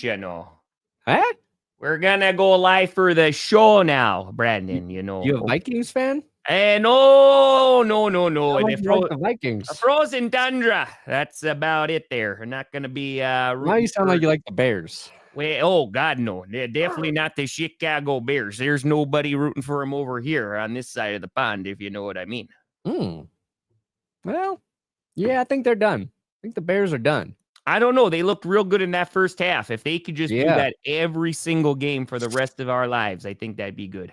you know. Huh? We're gonna go live for the show now, Brandon. You know. You a Vikings fan? No. The Vikings. A frozen tundra. That's about it there. We're not gonna be Now you sound like you like the Bears. Well, oh God, no. They're definitely not the Chicago Bears. There's nobody rooting for them over here on this side of the pond, if you know what I mean. Well, yeah, I think they're done. I think the Bears are done. I don't know. They looked real good in that first half. If they could just do that every single game for the rest of our lives, I think that'd be good.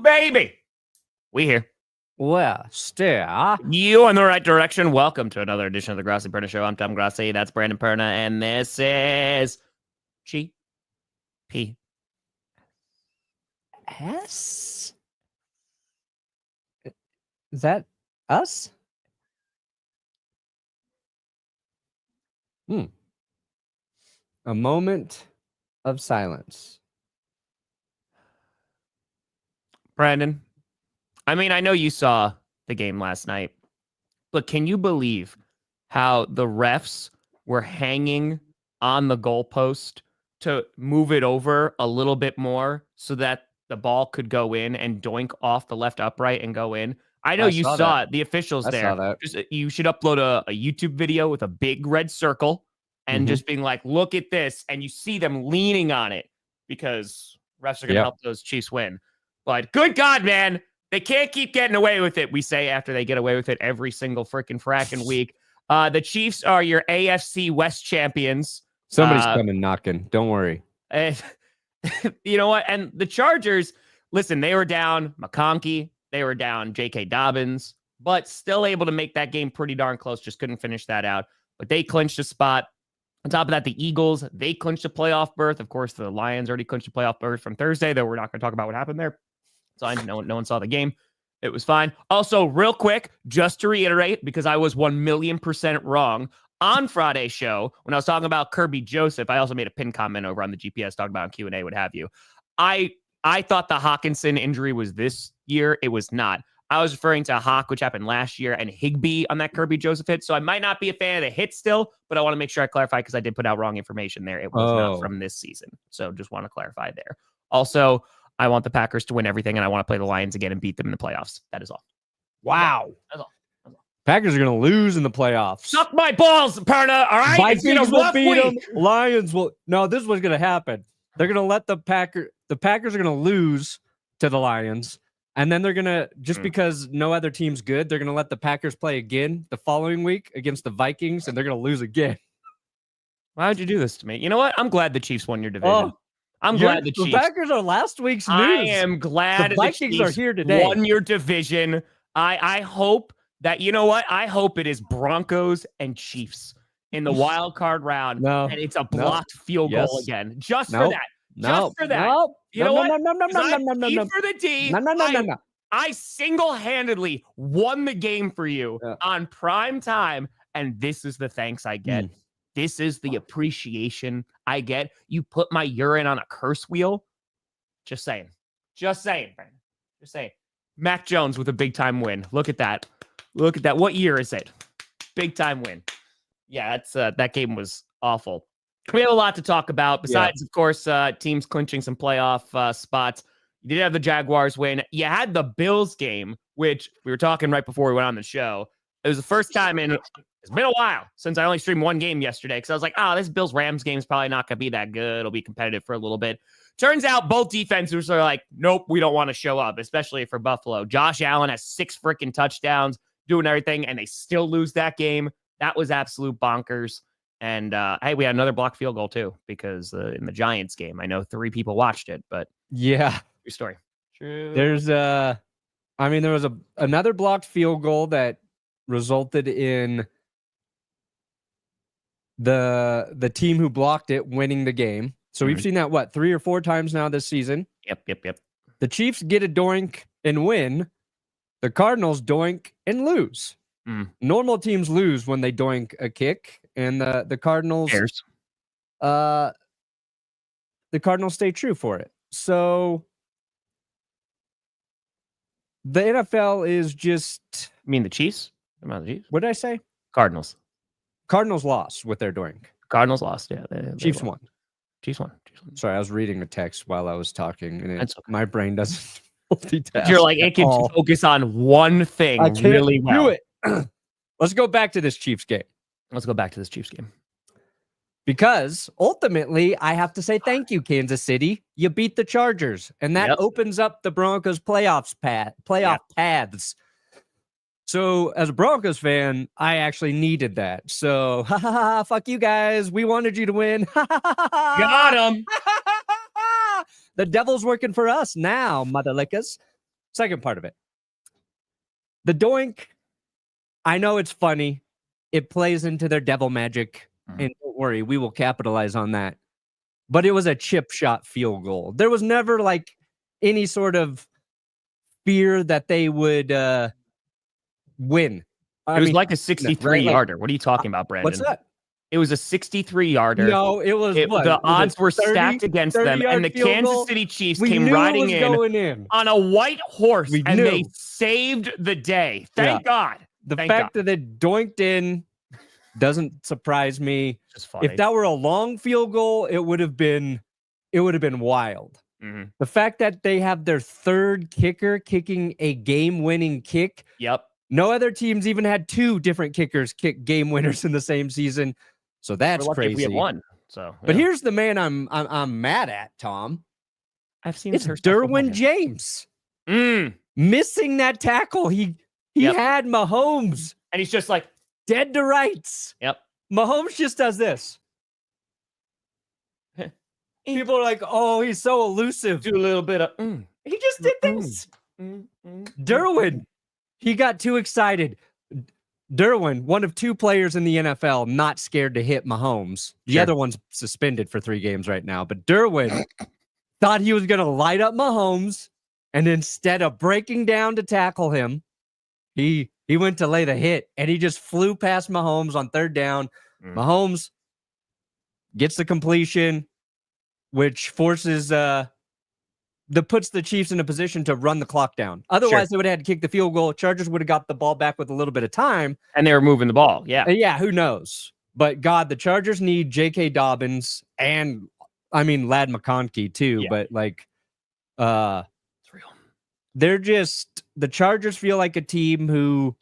Baby, we here. Well, still. You in the right direction. Welcome to another edition of the Grossi Perna Show. I'm Tom Grossi. That's Brandon Perna. And this is GP. S? Is that us? A moment of silence. Brandon, I mean, I know you saw the game last night, but can you believe how the refs were hanging on the goalpost to move it over a little bit more so that the ball could go in and doink off the left upright and go in? I know you saw it. The officials there. You should upload a YouTube video with a big red circle and just being like, look at this. And you see them leaning on it because refs are going to help those Chiefs win. But good God, man, they can't keep getting away with it, we say, after they get away with it every single freaking fracking week. The Chiefs are your AFC West champions. Somebody's coming knocking. Don't worry. You know what? And the Chargers, listen, they were down McConkey. They were down J.K. Dobbins, but still able to make that game pretty darn close. Just couldn't finish that out. But they clinched a spot. On top of that, the Eagles, they clinched a playoff berth. Of course, the Lions already clinched a playoff berth from Thursday, though we're not going to talk about what happened there. So no one saw the game. It was fine. Also, real quick, just to reiterate, because I was 1,000,000% wrong on Friday's show when I was talking about Kirby Joseph. I also made a pin comment over on the GPS talking about Q&A, what have you. I thought the Hawkinson injury was this year. It was not. I was referring to Hawk, which happened last year, and Higbee on that Kirby Joseph hit. So I might not be a fan of the hit still, but I want to make sure I clarify because I did put out wrong information there. It was not from this season. So just want to clarify there. Also, I want the Packers to win everything, and I want to play the Lions again and beat them in the playoffs. That is all. Wow. That's all. Packers are going to lose in the playoffs. Suck my balls, Perna. All right? Vikings will beat them. Lions will. No, this is what's going to happen. They're going to let the Packers are going to lose to the Lions, and then they're going to, just because no other team's good, they're going to let the Packers play again the following week against the Vikings, and they're going to lose again. Why would you do this to me? You know what? I'm glad the Chiefs won your division. I'm glad the Chiefs. The Packers are last week's news. I am glad the Vikings are here today. Won your division. I hope that, you know what? I hope it is Broncos and Chiefs in the wild card round. And it's a blocked field goal again. Just for that. Just for that. You know what? No. For the D. No. I single-handedly won the game for you on prime time, and this is the thanks I get. This is the appreciation I get. You put my urine on a curse wheel. Just saying. Brandon. Just saying. Mac Jones with a big-time win. Look at that. What year is it? Big-time win. Yeah, that game was awful. We have a lot to talk about. Besides, of course, teams clinching some playoff spots. You did have the Jaguars win. You had the Bills game, which we were talking right before we went on the show. It was the first time it's been a while since I only streamed one game yesterday because I was like, this Bills-Rams game is probably not going to be that good. It'll be competitive for a little bit. Turns out both defenses are like, nope, we don't want to show up, especially for Buffalo. Josh Allen has 6 freaking touchdowns, doing everything, and they still lose that game. That was absolute bonkers. And, hey, we had another blocked field goal, too, because in the Giants game, I know 3 people watched it, but yeah, true story. True. There was another blocked field goal that resulted in the team who blocked it winning the game. So we've seen that 3 or 4 times now this season. Yep. The Chiefs get a doink and win. The Cardinals doink and lose. Normal teams lose when they doink a kick, and the Cardinals the Cardinals stay true for it. So the NFL is just... You mean the Chiefs? About the Chiefs? What did I say? Cardinals. Cardinals lost with their doink. Cardinals lost, yeah. Chiefs won. Chiefs won. Sorry, I was reading a text while I was talking, and my brain doesn't multitask. You're like, it can focus on one thing really well. Do it. Let's go back to this Chiefs game. Because ultimately, I have to say thank you, Kansas City. You beat the Chargers, and that opens up the Broncos playoff paths. So, as a Broncos fan, I actually needed that. So, fuck you guys. We wanted you to win. Got him. The devil's working for us now, mother lickers. Second part of it. The doink, I know it's funny. It plays into their devil magic. And don't worry, we will capitalize on that. But it was a chip shot field goal. There was never like any sort of fear that they would win. It was like a 63-yarder. What are you talking about, Brandon? What's that? It was a 63-yarder. No, it was the odds were stacked against them, and the Kansas City Chiefs came riding in on a white horse, and they saved the day. Thank God. The fact that it doinked in doesn't surprise me. If that were a long field goal, it would have been wild. The fact that they have their third kicker kicking a game-winning kick. Yep. No other teams even had 2 different kickers kick game winners in the same season. So that's crazy. We have one. So, but here's the man I'm mad at, Tom. I've seen it's Derwin James missing that tackle. He had Mahomes, and he's just like dead to rights. Yep. Mahomes just does this. People are like, "Oh, he's so elusive." Do a little bit of. He just did this. Derwin, he got too excited. Derwin, one of 2 players in the NFL not scared to hit Mahomes. The other one's suspended for 3 games right now. But Derwin thought he was going to light up Mahomes, and instead of breaking down to tackle him, he went to lay the hit, and he just flew past Mahomes on 3rd down. Mahomes gets the completion, which forces that puts the Chiefs in a position to run the clock down. Otherwise, they would have had to kick the field goal. Chargers would have got the ball back with a little bit of time. And they were moving the ball. Yeah. Who knows? But God, the Chargers need J.K. Dobbins and, Ladd McConkey too. Yeah. But it's real. They're just, the Chargers feel like a team who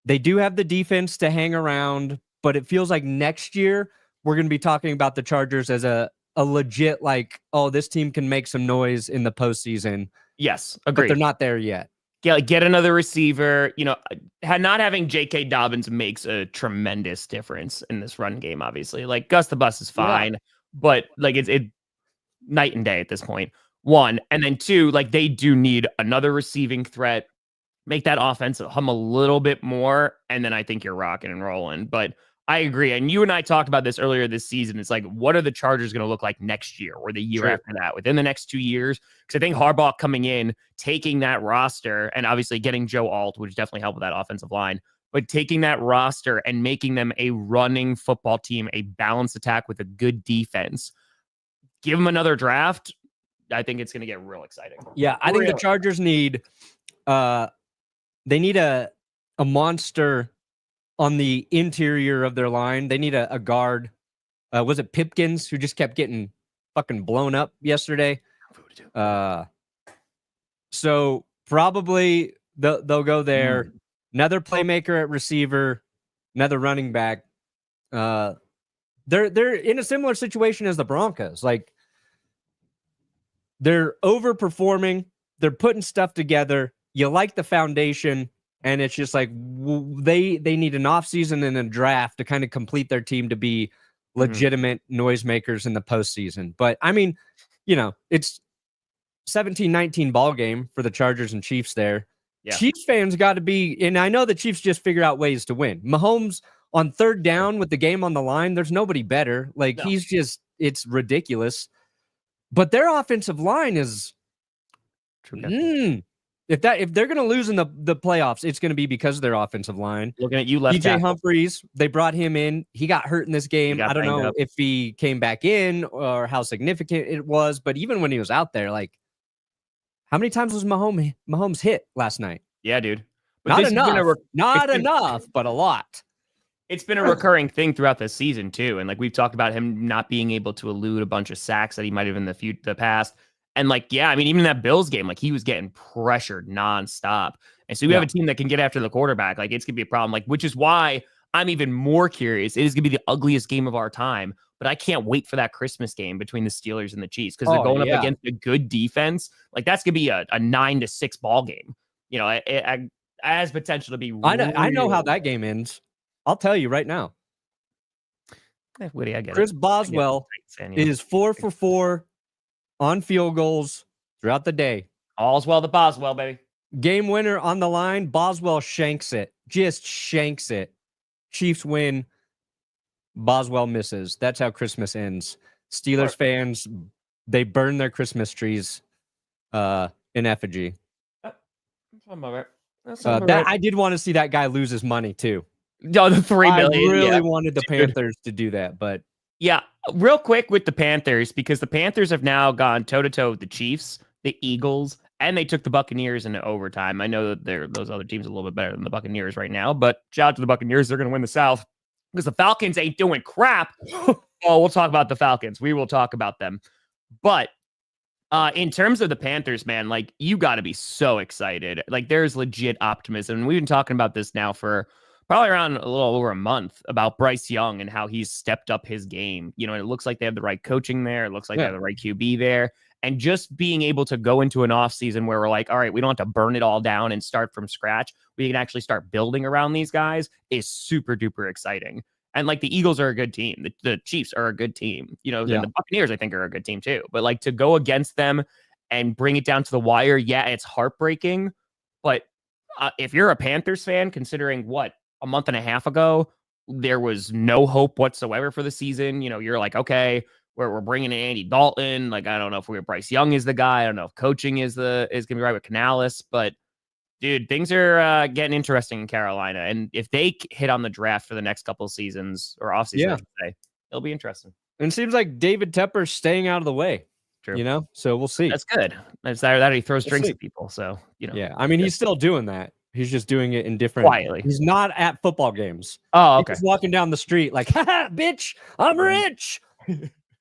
they do have the defense to hang around, but it feels like next year we're going to be talking about the Chargers as a legit, this team can make some noise in the postseason. Yes, agreed. But they're not there yet. Yeah, get another receiver. Not having J.K. Dobbins makes a tremendous difference in this run game, obviously. Like, Gus the Bus is fine, but it's night and day at this point. 1. And then 2, they do need another receiving threat. Make that offense hum a little bit more, and then I think you're rocking and rolling. But I agree. And you and I talked about this earlier this season. It's like, what are the Chargers going to look like next year or the year after that, within the next 2 years? Because I think Harbaugh coming in, taking that roster, and obviously getting Joe Alt, which definitely helped with that offensive line, but taking that roster and making them a running football team, a balanced attack with a good defense. Give them another draft. I think it's going to get real exciting. Yeah, I think the Chargers need a monster on the interior of their line. They need a guard. Was it Pipkins who just kept getting fucking blown up yesterday? So probably they'll go there. Another playmaker at receiver, another running back. They're in a similar situation as the Broncos. They're overperforming. They're putting stuff together. You like the foundation. And it's just they need an offseason and a draft to kind of complete their team to be legitimate noisemakers in the postseason. But, it's 17-19 ball game for the Chargers and Chiefs there. Yeah. Chiefs fans got to be, and I know the Chiefs just figure out ways to win. Mahomes on third down with the game on the line, there's nobody better. Like it's ridiculous. But their offensive line is if they're going to lose in the playoffs, it's going to be because of their offensive line. Looking at you, left DJ Humphries, they brought him in. He got hurt in this game. I don't know if he came back in or how significant it was, but even when he was out there, like how many times was Mahomes hit last night? Yeah, dude. But not enough, but a lot. It's been a recurring thing throughout the season too, and like we've talked about him not being able to elude a bunch of sacks that he might have in the past. And like, yeah, I mean, even in that Bills game, like he was getting pressured nonstop. And so we have a team that can get after the quarterback. Like it's going to be a problem, like, which is why I'm even more curious. It is going to be the ugliest game of our time, but I can't wait for that Christmas game between the Steelers and the Chiefs because they're going up against a good defense. Like that's going to be a 9-6 ball game. You know, it has potential to be. I know how that game ends. I'll tell you right now. Woody, I get Chris Boswell is 4 for 4 on field goals throughout the day. All's well to Boswell, baby. Game winner on the line. Boswell shanks it. Just shanks it. Chiefs win. Boswell misses. That's how Christmas ends. Steelers fans, they burn their Christmas trees in effigy. I did want to see that guy lose his money too. No, the $3 million. I really wanted the Panthers to do that, but yeah, real quick with the Panthers, because the Panthers have now gone toe-to-toe with the Chiefs, the Eagles, and they took the Buccaneers into overtime. I know that those other teams are a little bit better than the Buccaneers right now, but shout out to the Buccaneers. They're going to win the South because the Falcons ain't doing crap. We'll talk about the Falcons. We will talk about them. But in terms of the Panthers, man, like you got to be so excited. Like there's legit optimism. And we've been talking about this now for probably around a little over a month about Bryce Young and how he's stepped up his game. You know, it looks like they have the right coaching there. It looks like they have the right QB there. And just being able to go into an offseason where we're like, all right, we don't have to burn it all down and start from scratch. We can actually start building around these guys is super duper exciting. And like the Eagles are a good team. The Chiefs are a good team. You know, and the Buccaneers, I think, are a good team too. But like to go against them and bring it down to the wire, yeah, it's heartbreaking. But if you're a Panthers fan, considering a month and a half ago, there was no hope whatsoever for the season. You know, you're like, okay, we're bringing in Andy Dalton. Like, I don't know if Bryce Young is the guy. I don't know if coaching is going to be right with Canales. But, dude, things are getting interesting in Carolina. And if they hit on the draft for the next couple of seasons or offseason, I should say, it'll be interesting. And it seems like David Tepper's staying out of the way. True. You know, so we'll see. That's good. That's that he throws drinks at people. So, you know. Yeah, I mean, he's still doing that. He's just doing it in different. Quietly. He's not at football games. Oh, okay. He's just walking down the street like, ha, bitch, I'm rich.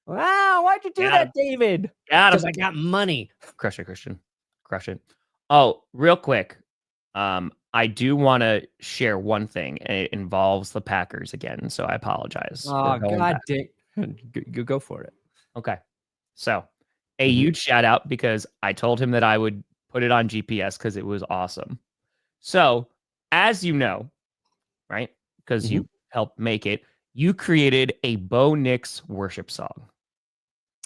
Wow, why'd you do that, David? Because I got money. Crush it, Christian. Crush it. Oh, real quick. I do want to share one thing, and it involves the Packers again, so I apologize. Oh, God dang. Go for it. Okay. So, a huge shout out because I told him that I would put it on GPS because it was awesome. So, as you know, right, because you helped make it, you created a Bo Nix worship song,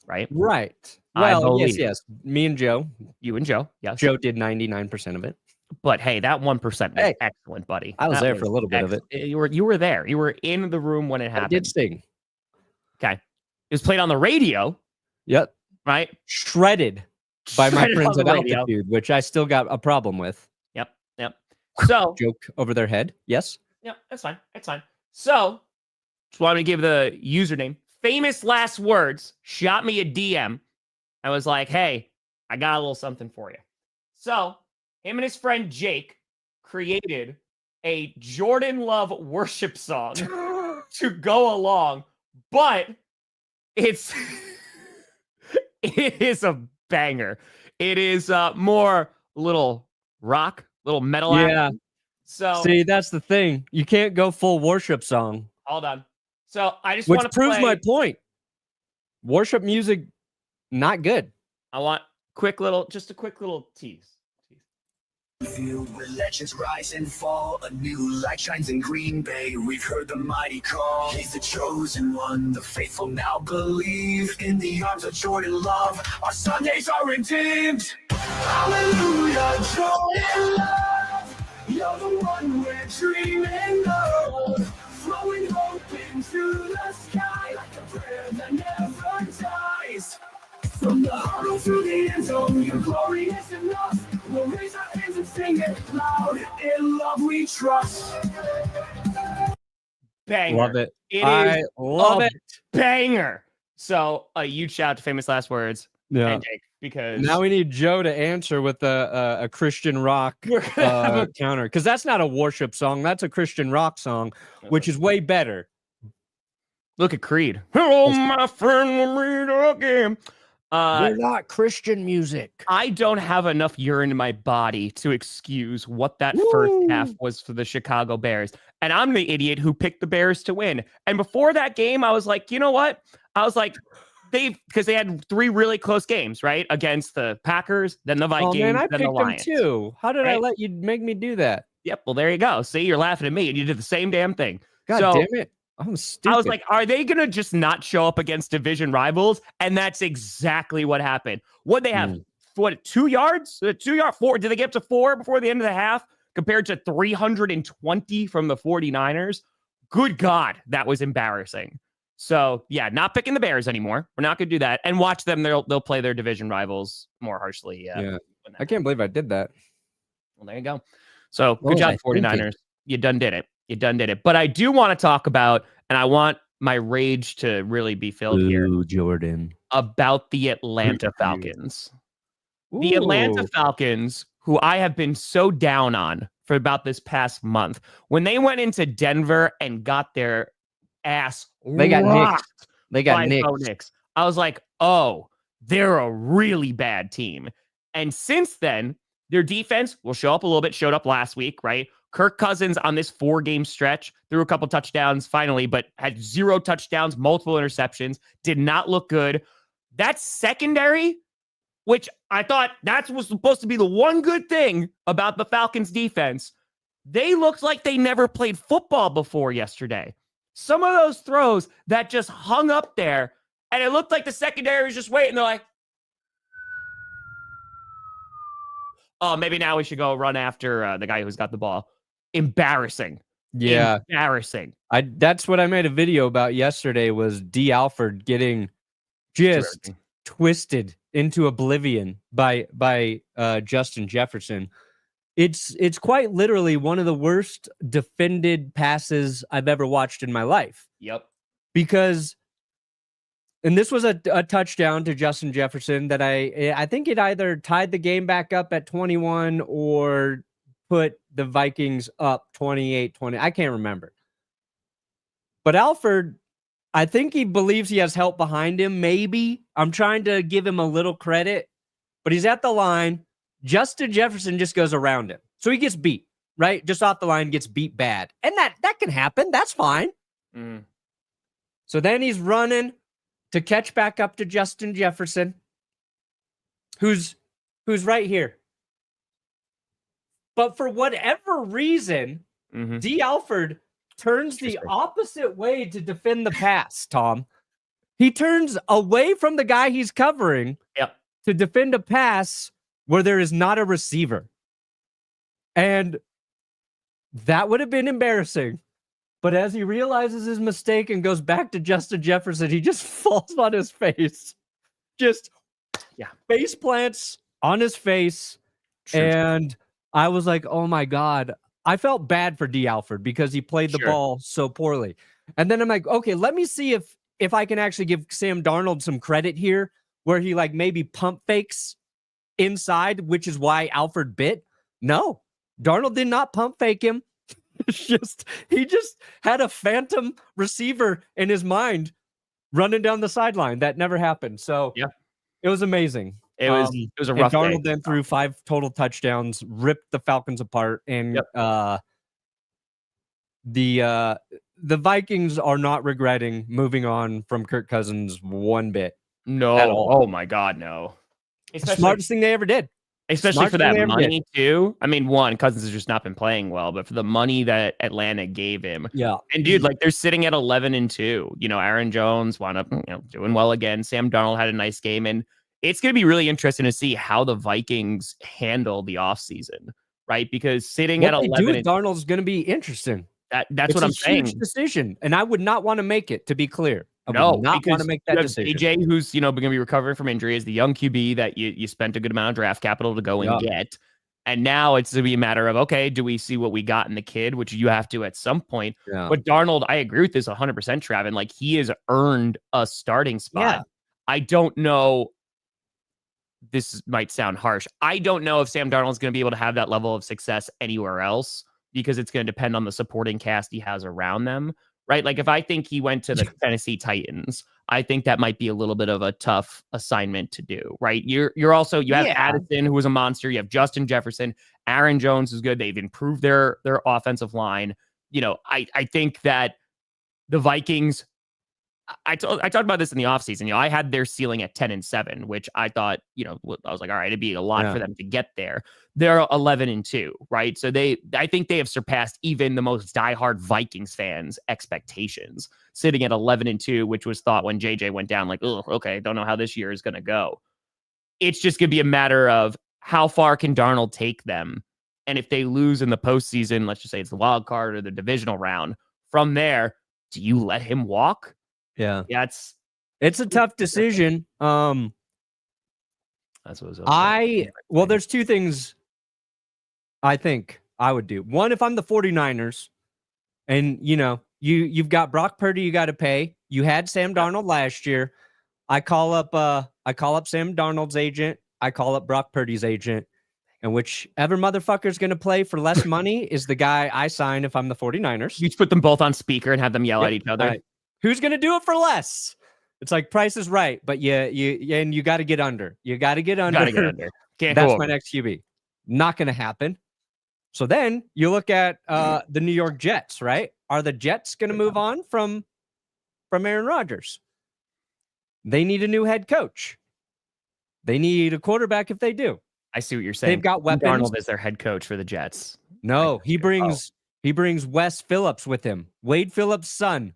right? Right. Well, yes. Me and Joe. You and Joe, yes. Joe did 99% of it. But hey, that 1% was excellent, buddy. I was there for a little bit of it. You were there. You were in the room when it happened. I did sing. Okay. It was played on the radio. Yep. Right? Shredded by my friends at Altitude, which I still got a problem with. Yep. So joke over their head. Yes. Yep. That's fine. So just wanted to give the username famous last words, shot me a DM. I was like, hey, I got a little something for you. So him and his friend Jake created a Jordan Love worship song to go along, but it is a banger. It is more little rock, little metal. Yeah. So see, that's the thing. You can't go full worship song. Hold on. So I just want to proves my point. Worship music, not good. I want just a quick little tease. Filled with legends rise and fall, a new light shines in Green Bay. We've heard the mighty call. He's the chosen one, the faithful now believe in the arms of Jordan Love. Our Sundays are redeemed. Hallelujah, Jordan Love. You're the one we're dreaming of. Flowing to the end zone. Your glory is enough. We'll raise our hands and sing it loud. In love we trust. Banger. Love it. I love it. Banger. So a huge shout out to Famous Last Words. Yeah. And Jake, because now we need Joe to answer with a Christian rock counter, because that's not a worship song. That's a Christian rock song, which is way better. Look at Creed. Hello, my friend, we'll meet again. They're not Christian music. I don't have enough urine in my body to excuse what that first half was for the Chicago Bears. And I'm the idiot who picked the Bears to win. And before that game, I was like, you know what? I was like, because they had 3 really close games, right? Against the Packers, then the Vikings, then I then picked the Lions. them too. How did I let you make me do that? Yep. Well, there you go. See, you're laughing at me, and you did the same damn thing. God damn it. I'm stupid. I was like, are they going to just not show up against division rivals? And that's exactly what happened. What they have, 2 yards? 2 yard, 4. Did they get up to 4 before the end of the half compared to 320 from the 49ers? Good God, that was embarrassing. So, yeah, not picking the Bears anymore. We're not going to do that. And watch them. They'll play their division rivals more harshly. Yeah. I can't believe I did that. Well, there you go. So, good job, 49ers. You done did it. But I do want to talk about, and I want my rage to really be filled here, Jordan, about the Atlanta Falcons. The Atlanta Falcons, who I have been so down on for about this past month, when they went into Denver and got their ass They got nicked. I was like, oh, they're a really bad team. And since then, their defense will show up a little bit, showed up last week, right? Kirk Cousins on this 4-game stretch threw a couple touchdowns finally, but had 0 touchdowns, multiple interceptions, did not look good. That secondary, which I thought that was supposed to be the one good thing about the Falcons defense, they looked like they never played football before yesterday. Some of those throws that just hung up there, and it looked like the secondary was just waiting. They're like, oh, maybe now we should go run after the guy who's got the ball. Embarrassing. Yeah. Embarrassing. That's what I made a video about yesterday, was D. Alford getting just twisted into oblivion by Justin Jefferson. It's quite literally one of the worst defended passes I've ever watched in my life. Yep. Because, and this was a touchdown to Justin Jefferson that I think it either tied the game back up at 21 or put the Vikings up 28-20. I can't remember. But Alford, I think he believes he has help behind him, maybe. I'm trying to give him a little credit, but he's at the line. Justin Jefferson just goes around him. So he gets beat, right? Just off the line, gets beat bad. And that can happen. That's fine. So then he's running to catch back up to Justin Jefferson, who's right here. But for whatever reason, D. Alford turns the opposite way to defend the pass, Tom. He turns away from the guy he's covering to defend a pass where there is not a receiver. And that would have been embarrassing. But as he realizes his mistake and goes back to Justin Jefferson, he just falls on his face. Just face plants on his face. And I was like, oh my God. I felt bad for D. Alford because he played the ball so poorly. And then I'm like, okay, let me see if I can actually give Sam Darnold some credit here, where he like maybe pump fakes inside, which is why Alford bit. No, Darnold did not pump fake him. He just had a phantom receiver in his mind running down the sideline. That never happened. So it was amazing. It was a rough day. Darnold then threw 5 total touchdowns, ripped the Falcons apart, and the Vikings are not regretting moving on from Kirk Cousins one bit. No. Oh my God, no. Smartest thing they ever did. Especially for that money too. I mean, one, Cousins has just not been playing well, but for the money that Atlanta gave him. Yeah. And dude, like they're sitting at 11-2. You know, Aaron Jones wound up doing well again. Sam Darnold had a nice game, and it's going to be really interesting to see how the Vikings handle the offseason, right? Because sitting at 11, do with Darnold is going to be interesting. That's what I'm saying. Huge decision, and I would not want to make it, to be clear. I would not want to make that decision. AJ, who's going to be recovering from injury, is the young QB that you spent a good amount of draft capital to go and get. And now it's to be a matter of, okay, do we see what we got in the kid, which you have to at some point. Yeah. But Darnold, I agree with this 100%, Trav. And like, he has earned a starting spot. Yeah. I don't know. This might sound harsh. I don't know if Sam Darnold is going to be able to have that level of success anywhere else, because it's going to depend on the supporting cast he has around them, right? Like, if I think he went to the Tennessee Titans, I think that might be a little bit of a tough assignment to do, right? You have Addison, who was a monster. You have Justin Jefferson. Aaron Jones is good. They've improved their offensive line. I think that the Vikings, I talked about this in the offseason. I had their ceiling at 10-7, which I thought, I was like, all right, it'd be a lot for them to get there. They're 11-2, right? So I think they have surpassed even the most diehard Vikings fans' expectations, sitting at 11-2, which was thought when JJ went down, like, oh, okay, don't know how this year is going to go. It's just going to be a matter of how far can Darnold take them, and if they lose in the postseason, let's just say it's the wild card or the divisional round. From there, do you let him walk? Yeah, it's a tough decision. That's what well, there's two things I think I would do. One, if I'm the 49ers, and you've got Brock Purdy you got to pay. You had Sam Darnold last year. I call up Sam Darnold's agent. I call up Brock Purdy's agent. And whichever motherfucker's going to play for less money is the guy I sign if I'm the 49ers. You just put them both on speaper and have them yell at each other. Right. Who's going to do it for less? It's like Price is Right, but you got to get under. You got to get under. That's my next QB. Not going to happen. So then you look at the New York Jets, right? Are the Jets going to move on from Aaron Rodgers? They need a new head coach. They need a quarterback if they do. I see what you're saying. They've got weapons. Darnold is their head coach for the Jets. No, he brings Wes Phillips with him. Wade Phillips' son.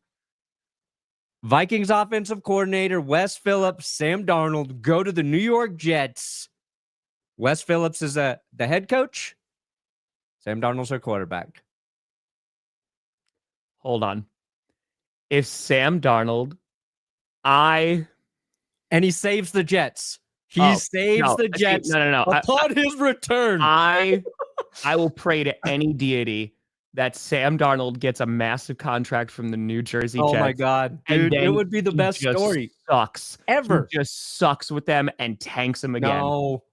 Vikings offensive coordinator, Wes Phillips, Sam Darnold, go to the New York Jets. Wes Phillips is the head coach. Sam Darnold's their quarterback. Hold on. If Sam Darnold, and he saves the Jets. He saves the Jets. No. Upon his return. I will pray to any deity that Sam Darnold gets a massive contract from the New Jersey Jets. Oh my God, dude, it would be the best story sucks ever. He just sucks with them and tanks them again.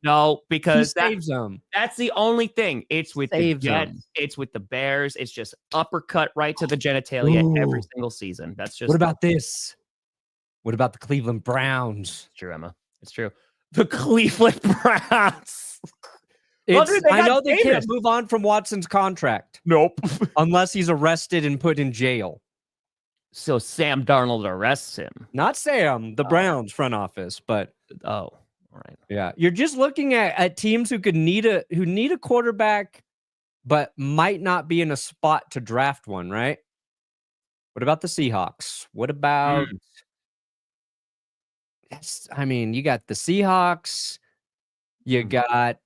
No, because he saves them. That's the only thing. It's with the Jets. It's with the Bears. It's just uppercut right to the genitalia every single season. That's just. What about this? What about the Cleveland Browns? It's true, Emma. It's true. The Cleveland Browns. I know they can't move on from Watson's contract. Nope. Unless he's arrested and put in jail. So Sam Darnold arrests him. Not Sam, the Browns front office, but all right. Yeah. You're just looking at teams who need a quarterback, but might not be in a spot to draft one, right? What about the Seahawks? What about you got the Seahawks, you got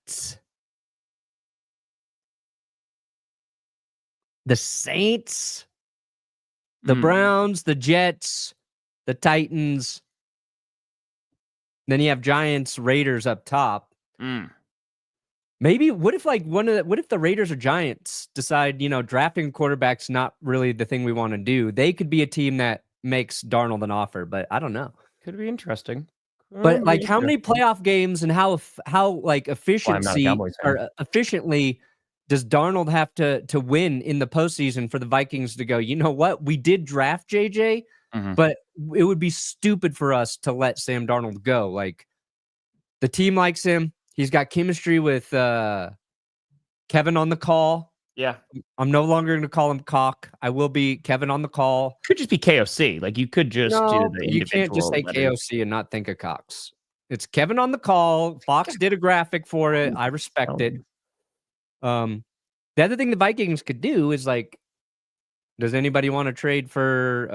the Saints, the Browns, the Jets, the Titans. Then you have Giants, Raiders up top. Maybe what if the Raiders or Giants decide, drafting quarterbacks not really the thing we want to do? They could be a team that makes Darnold an offer, but I don't know. Could be interesting. But how many playoff games and how efficiently does Darnold have to win in the postseason for the Vikings to go, you know what? We did draft JJ, but it would be stupid for us to let Sam Darnold go. Like, the team likes him. He's got chemistry with Kevin on the call. Yeah. I'm no longer going to call him Cock. I will be Kevin on the call. Could just be KOC. Like, you could just do the you can't just say KOC and not think of Cox. It's Kevin on the call. Fox did a graphic for it. I respect it. The other thing the Vikings could do is, like, does anybody want to trade for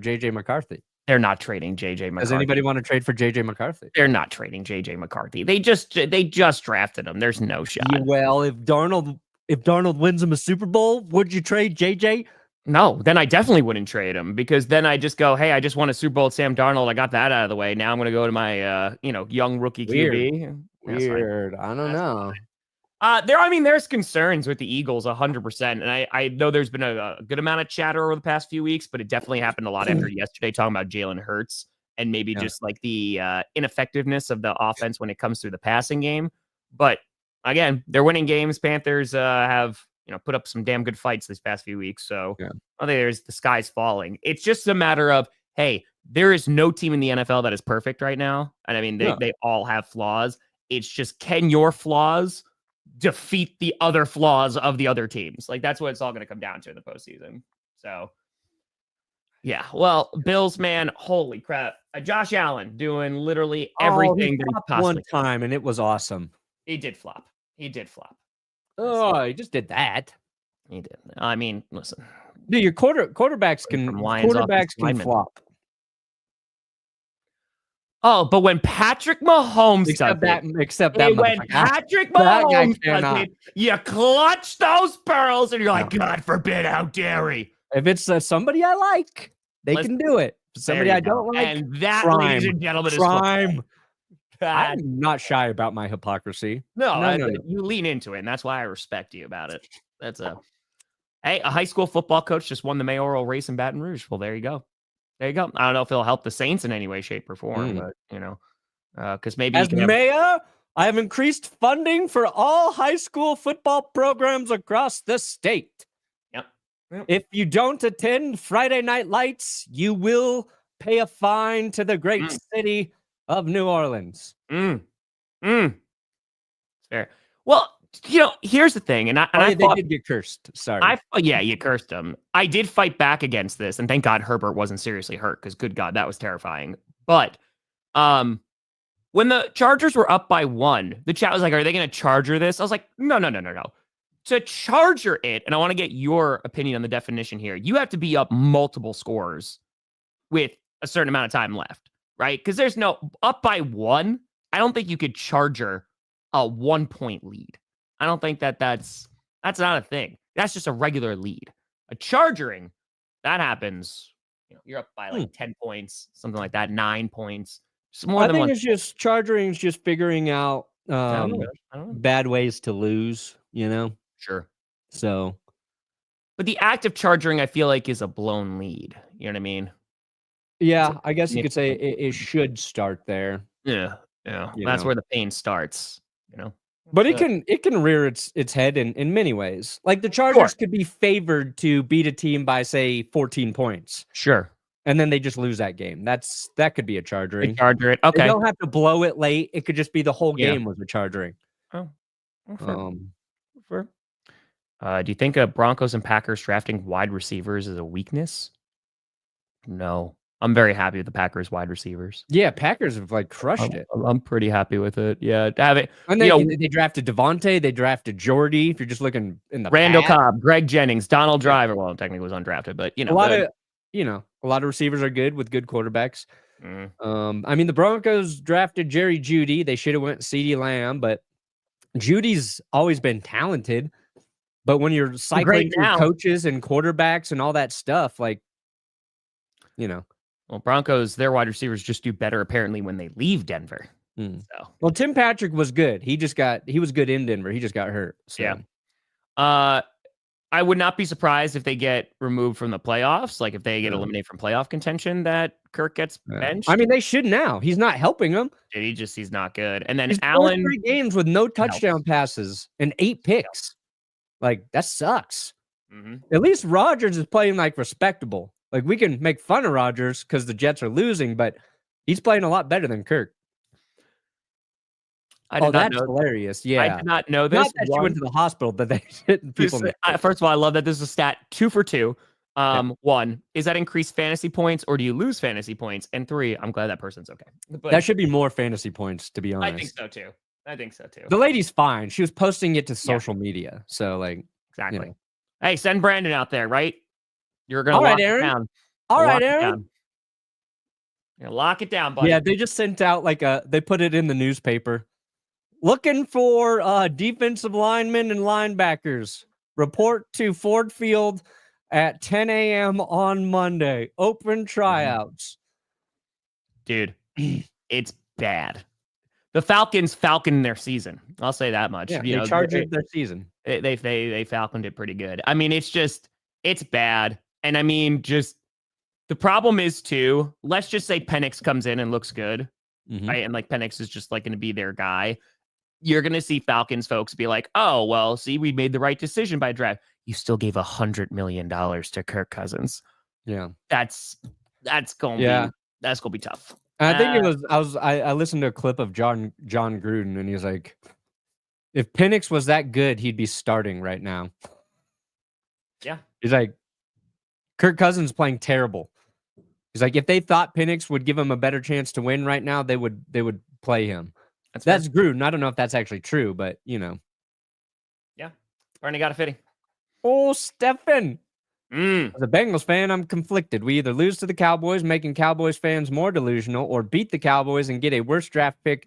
JJ McCarthy? They're not trading JJ McCarthy. Does anybody want to trade for JJ McCarthy? They're not trading JJ McCarthy. They just drafted him. There's no shot. Well, if Darnold wins him a Super Bowl, would you trade JJ? No, then I definitely wouldn't trade him because then I just go, hey, I just won a Super Bowl with Sam Darnold. I got that out of the way. Now I'm going to go to my, young rookie QB. Weird. I don't know. There's concerns with the Eagles 100%. And I know there's been a good amount of chatter over the past few weeks, but it definitely happened a lot after yesterday talking about Jalen Hurts and maybe just like the ineffectiveness of the offense when it comes through the passing game. But again, they're winning games. Panthers have put up some damn good fights these past few weeks. So I think there's the sky's falling. It's just a matter of, hey, there is no team in the NFL that is perfect right now. And I mean, they all have flaws. It's just, can your flaws defeat the other flaws of the other teams? Like, that's what it's all going to come down to in the postseason. So, yeah. Well, Bills, man, holy crap. Josh Allen doing literally everything that he possibly one time, and it was awesome. He did flop. Oh, he just did that. He did. I mean, listen. Dude, your quarterbacks can flop. Oh, but when Patrick Mahomes Patrick Mahomes does it, you clutch those pearls and you're like, God forbid, how dare he? If it's somebody I like, they can do it. Somebody I don't like, and that, ladies and gentlemen, is crime. I'm not shy about my hypocrisy. No, you lean into it, and that's why I respect you about it. That's a high school football coach just won the mayoral race in Baton Rouge. Well, there you go. I don't know if it'll help the Saints in any way, shape, or form, but because maybe as mayor, I have increased funding for all high school football programs across the state. Yep. If you don't attend Friday Night Lights, you will pay a fine to the great city of New Orleans. Fair. Well, here's the thing, and they did get cursed. Sorry. You cursed them. I did fight back against this, and thank God Herbert wasn't seriously hurt, because good God, that was terrifying. But when the Chargers were up by 1, the chat was like, "Are they going to Charger this?" I was like, "No. To Charger it," and I want to get your opinion on the definition here. You have to be up multiple scores with a certain amount of time left, right? Because there's no up by 1. I don't think you could Charger a 1-point lead. I don't think that's not a thing. That's just a regular lead. A chargering, that happens. You're up by like 10 points, something like that, 9 points. I think it's just chargering is just figuring out bad ways to lose. Sure. So, but the act of chargering, I feel like, is a blown lead. You know what I mean? Yeah, I guess you could say it should start there. Yeah. That's where the pain starts. But it can rear its head in many ways. Like the Chargers could be favored to beat a team by, say, 14 points. Sure. And then they just lose that game. That could be a chargering. Charger it. Okay. They don't have to blow it late. It could just be the whole game was a chargering. Oh. Fair. Do you think Broncos and Packers drafting wide receivers is a weakness? No. I'm very happy with the Packers wide receivers. Yeah, Packers have crushed it. I'm pretty happy with it. Yeah, have it. And they drafted Devontae, they drafted Jordy. If you're just looking in the Randall Cobb, Greg Jennings, Donald Driver. Well, technically was undrafted, but a lot of receivers are good with good quarterbacks. The Broncos drafted Jerry Jeudy. They should have went CeeDee Lamb, but Judy's always been talented. But when you're cycling through coaches and quarterbacks and all that stuff, Well, Broncos, their wide receivers just do better apparently when they leave Denver. So. Well, Tim Patrick was good. He was good in Denver. He just got hurt. So. Yeah. I would not be surprised if they get removed from the playoffs. Like if they get eliminated from playoff contention, that Kirk gets benched. I mean, they should now. He's not helping them. He's not good. And then he's Allen 3 games with no touchdown passes and 8 picks. That sucks. At least Rodgers is playing respectable. We can make fun of Rodgers because the Jets are losing, but he's playing a lot better than Kirk. That's hilarious. Yeah. I did not know this. Not that she went to the hospital, but they hit people. First of all, I love that this is a stat 2 for 2. 1, is that increased fantasy points or do you lose fantasy points? And 3, I'm glad that person's okay. But that should be more fantasy points, to be honest. I think so too. The lady's fine. She was posting it to social media. So exactly. Hey, send Brandon out there, right? You're going to lock it down. All right, Aaron. Lock it down, buddy. Yeah, they just sent out they put it in the newspaper. Looking for defensive linemen and linebackers. Report to Ford Field at 10 a.m. on Monday. Open tryouts. Dude, it's bad. The Falcons falconed their season. I'll say that much. Yeah, they charged their season. They falconed it pretty good. I mean, it's bad. And I mean, just the problem is too, let's just say Penix comes in and looks good. Right? And like Penix is just like going to be their guy. You're going to see Falcons folks be like, oh, well, see, we made the right decision by draft. You still gave $100 million to Kirk Cousins. Yeah. That's going to be tough. I think I listened to a clip of John Gruden, and he was like, if Penix was that good, he'd be starting right now. Yeah. He's like, Kirk Cousins playing terrible. He's like, if they thought Penix would give him a better chance to win right now, they would play him. That's Gruden. I don't know if that's actually true, but you know. Yeah. Bernie got a fitting. Oh, Stefan. As a Bengals fan, I'm conflicted. We either lose to the Cowboys, making Cowboys fans more delusional, or beat the Cowboys and get a worse draft pick,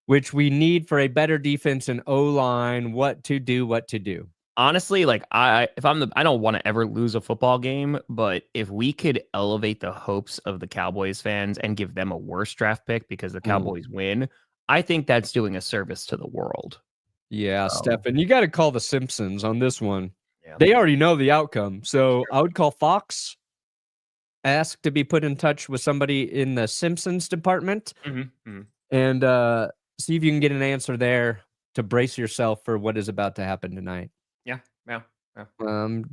which we need for a better defense and O-line. What to do. Honestly, like I don't want to ever lose a football game, but if we could elevate the hopes of the Cowboys fans and give them a worse draft pick because the Cowboys win, I think that's doing a service to the world. Yeah, Stefan, you got to call the Simpsons on this one. Yeah. They already know the outcome. So I would call Fox, ask to be put in touch with somebody in the Simpsons department, and see if you can get an answer there to brace yourself for what is about to happen tonight. Yeah.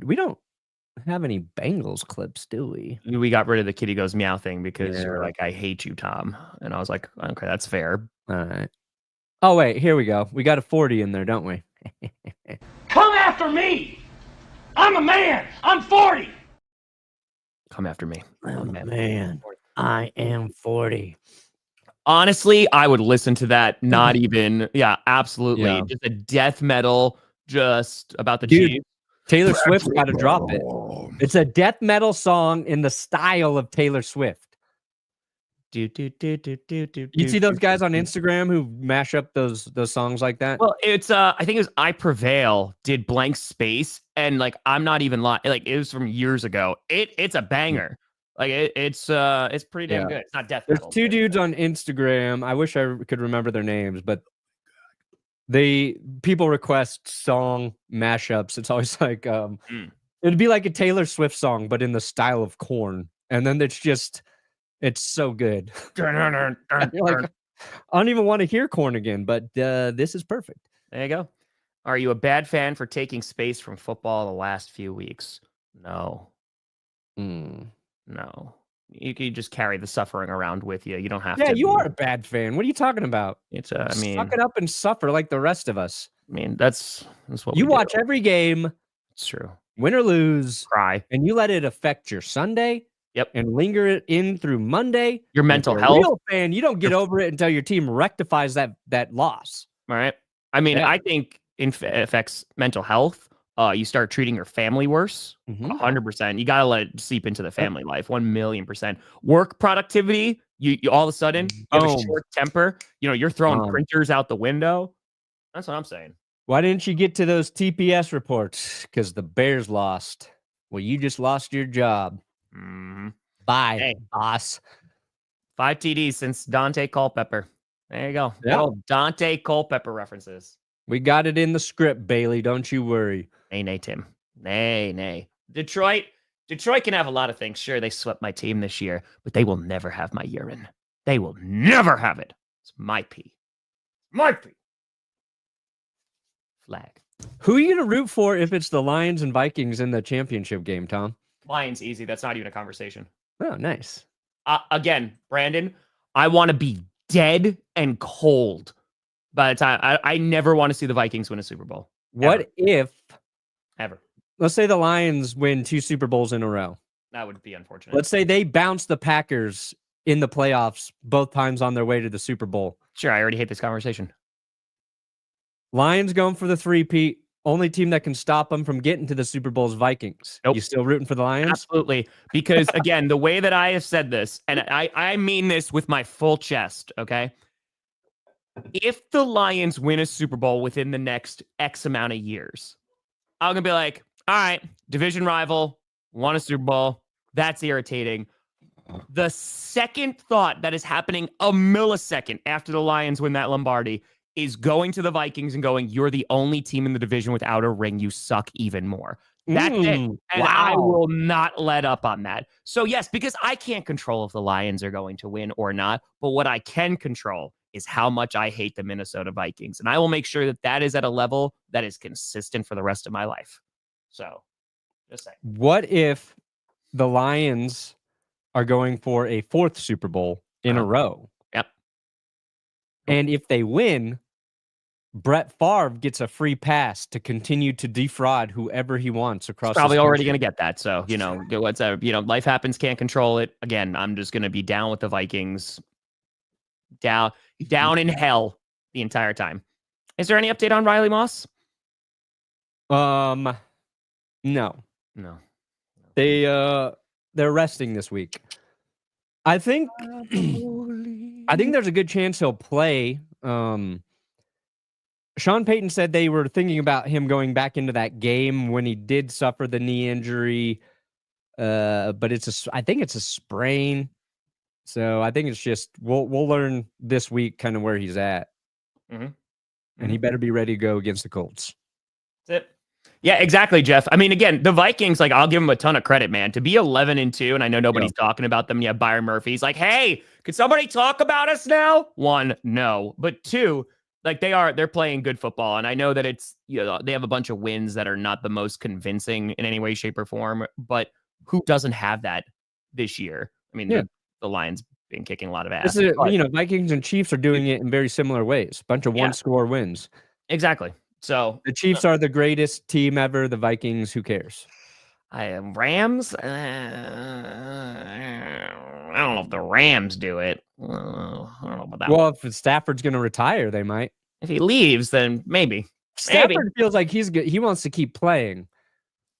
We don't have any Bengals clips, do we? We got rid of the kitty goes meow thing because you're like, I hate you, Tom. And I was like, okay, that's fair. All right. Oh, wait, here we go. We got a 40 in there, don't we? Come after me! I'm a man! I'm 40! Come after me. I'm a man. I am 40. Honestly, I would listen to that. Not even. Yeah, absolutely. Yeah. Just a death metal just about the Chiefs. Taylor Swift's got to drop it. It's a death metal song in the style of Taylor Swift. You see those guys on Instagram who mash up those songs like that? Well, it's I think it was I Prevail did Blank Space, and like I'm not even lying, like it was from years ago. It's a banger. Like it's pretty damn good. It's not death metal. There's two dudes on Instagram. I wish I could remember their names, but people request song mashups. It's always like it'd be like a Taylor Swift song, but in the style of Korn, and then it's so good. Like, I don't even want to hear Korn again, but this is perfect. There you go. Are you a bad fan for taking space from football the last few weeks? No. No. You can just carry the suffering around with you. You don't have to. Yeah, you are a bad fan. What are you talking about? It's suck it up and suffer like the rest of us. I mean, that's what you watch every game. It's true. Win or lose. Cry. And you let it affect your Sunday. Yep. And linger it in through Monday. Your mental health. Real fan, you don't get over it until your team rectifies that loss. All right. I mean, I think it affects mental health. You start treating your family worse. 100%. You gotta let it seep into the family life. 1,000,000%. Work productivity. You all of a sudden you have a short temper. You're throwing printers out the window. That's what I'm saying. Why didn't you get to those TPS reports? Because the Bears lost. Well, you just lost your job. Bye, boss. 5 TDs since Dante Culpepper. There you go. Yeah. Little Dante Culpepper references. We got it in the script, Bailey. Don't you worry. Nay, Tim. Nay. Detroit can have a lot of things. Sure, they swept my team this year, but they will never have my urine. They will never have it. It's my pee. My pee. Flag. Who are you going to root for if it's the Lions and Vikings in the championship game, Tom? Lions easy. That's not even a conversation. Oh, nice. Again, Brandon, I want to be dead and cold by the time I never want to see the Vikings win a Super Bowl. What if ever? Let's say the Lions win 2 Super Bowls in a row. That would be unfortunate. Let's say they bounce the Packers in the playoffs both times on their way to the Super Bowl. Sure, I already hate this conversation. Lions going for the 3-peat. Only team that can stop them from getting to the Super Bowl is Vikings. Nope. You still rooting for the Lions? Absolutely. Because, again, the way that I have said this, and I mean this with my full chest, okay? If the Lions win a Super Bowl within the next X amount of years, I'm going to be like, all right, division rival, won a Super Bowl. That's irritating. The second thought that is happening a millisecond after the Lions win that Lombardi is going to the Vikings and going, you're the only team in the division without a ring. You suck even more. That's it. And I will not let up on that. So, yes, because I can't control if the Lions are going to win or not. But what I can control is how much I hate the Minnesota Vikings. And I will make sure that that is at a level that is consistent for the rest of my life. So, just saying. What if the Lions are going for a 4th Super Bowl in a row? Yep. And if they win, Brett Favre gets a free pass to continue to defraud whoever he wants across. He's probably already going to get that. So, life happens, can't control it. Again, I'm just going to be down with the Vikings. Down in hell the entire time. Is there any update on Riley Moss? No. They're resting this week. I think there's a good chance he'll play. Sean Payton said they were thinking about him going back into that game when he did suffer the knee injury. But I think it's a sprain. So I think it's just we'll learn this week kind of where he's at. Mm-hmm. And he better be ready to go against the Colts. That's it. Yeah, exactly, Jeff. I mean, again, the Vikings, I'll give them a ton of credit, man. To be 11-2, and I know nobody's talking about them. Yeah, Byron Murphy's like, hey, could somebody talk about us now? 1, no. But 2, they're playing good football. And I know that it's, they have a bunch of wins that are not the most convincing in any way, shape, or form. But who doesn't have that this year? I mean, the Lions been kicking a lot of ass. Vikings and Chiefs are doing it in very similar ways. Bunch of one-score wins. Exactly. So the Chiefs are the greatest team ever. The Vikings, who cares? Rams. I don't know if the Rams do it. I don't know about that. Well, if Stafford's going to retire, they might. If he leaves, then maybe. Stafford feels like he's good. He wants to keep playing.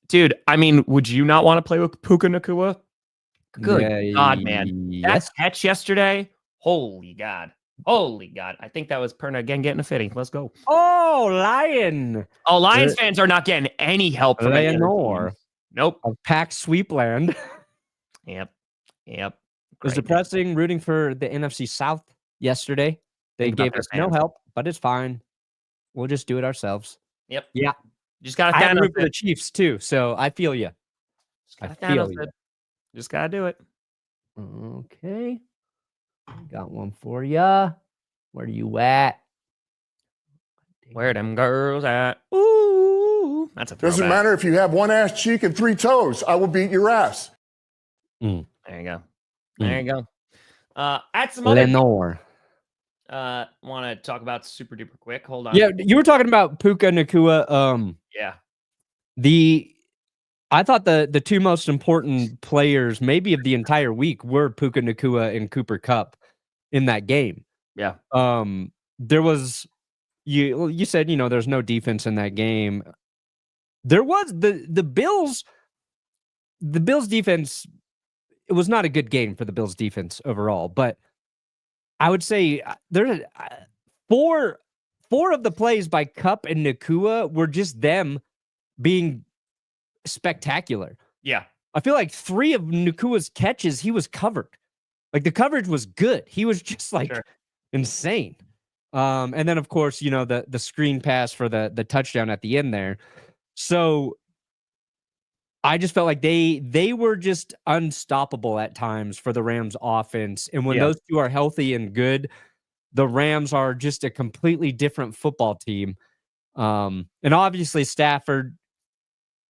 Dude, I mean, would you not want to play with Puka Nacua? Good God, man. That catch yesterday, holy God. I think that was Perna again getting a fitting. Let's go. Oh, Lion. Oh, Lions fans are not getting any help from Leonore. Nope. Of Pack Sweepland. Yep. It was depressing rooting for the NFC South yesterday. They gave us no help, but it's fine. We'll just do it ourselves. Yep. Yeah. Just got to root for the Chiefs too, so I feel you. Just got to do it. Okay. Got one for ya. Where you at? Where them girls at? Ooh, that's a throwback. Doesn't matter if you have one ass cheek and 3 toes. I will beat your ass. There you go. There you go. At some other Lenore. Want to talk about super duper quick? Hold on. Yeah, you were talking about Puka Nacua. Yeah. I thought the 2 most important players, maybe of the entire week, were Puka Nacua and Cooper Kupp in that game. Yeah. There was you said there's no defense in that game. There was the Bills. The Bills defense. It was not a good game for the Bills defense overall, but I would say there's 4 of the plays by Kupp and Nacua were just them being spectacular. Yeah. I feel like 3 of Nakua's catches, he was covered. The coverage was good. He was just insane. And then of course, the screen pass for the touchdown at the end there. So I just felt like they were just unstoppable at times for the Rams offense. And when those 2 are healthy and good, the Rams are just a completely different football team. And obviously Stafford,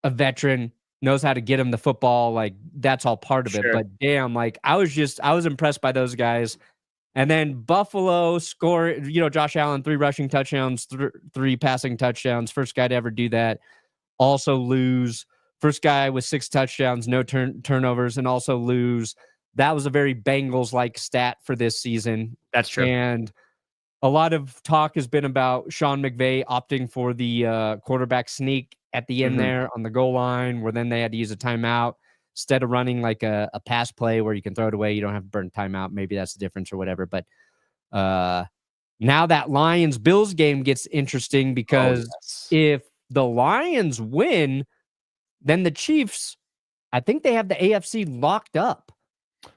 a veteran, knows how to get him the football. That's all part of it. But damn, I was impressed by those guys. And then Buffalo score, Josh Allen, 3 rushing touchdowns, 3 passing touchdowns. First guy to ever do that. Also lose. First guy with 6 touchdowns, no turnovers, and also lose. That was a very Bengals-like stat for this season. That's true. And a lot of talk has been about Sean McVay opting for the quarterback sneak at the end there on the goal line, where then they had to use a timeout instead of running a pass play where you can throw it away. You don't have to burn timeout. Maybe that's the difference or whatever. But now that Lions-Bills game gets interesting because if the Lions win, then the Chiefs I think they have the AFC locked up.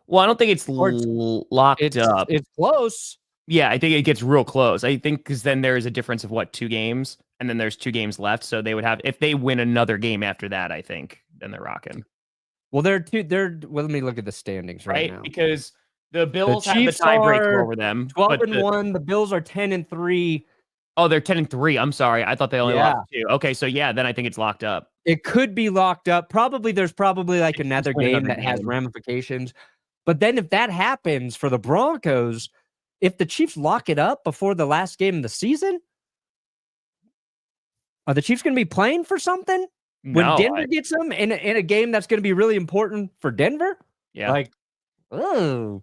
Well, I don't think it's locked up. It's close. Yeah, I think it gets real close. I think because then there's a difference of 2 games, and then there's 2 games left. So they would have, if they win another game after that, I think then they're rocking. Well, well, let me look at the standings right now. Because the Bills have the tiebreaker over them. 12-1. The Bills are 10-3. Oh, they're 10-3. I'm sorry. I thought they only lost 2. Okay, so yeah, then I think it's locked up. It could be locked up. There's probably like another game that has ramifications. But then if that happens for the Broncos, if the Chiefs lock it up before the last game of the season, are the Chiefs going to be playing for something? When Denver gets them in a game that's going to be really important for Denver? Yeah. I don't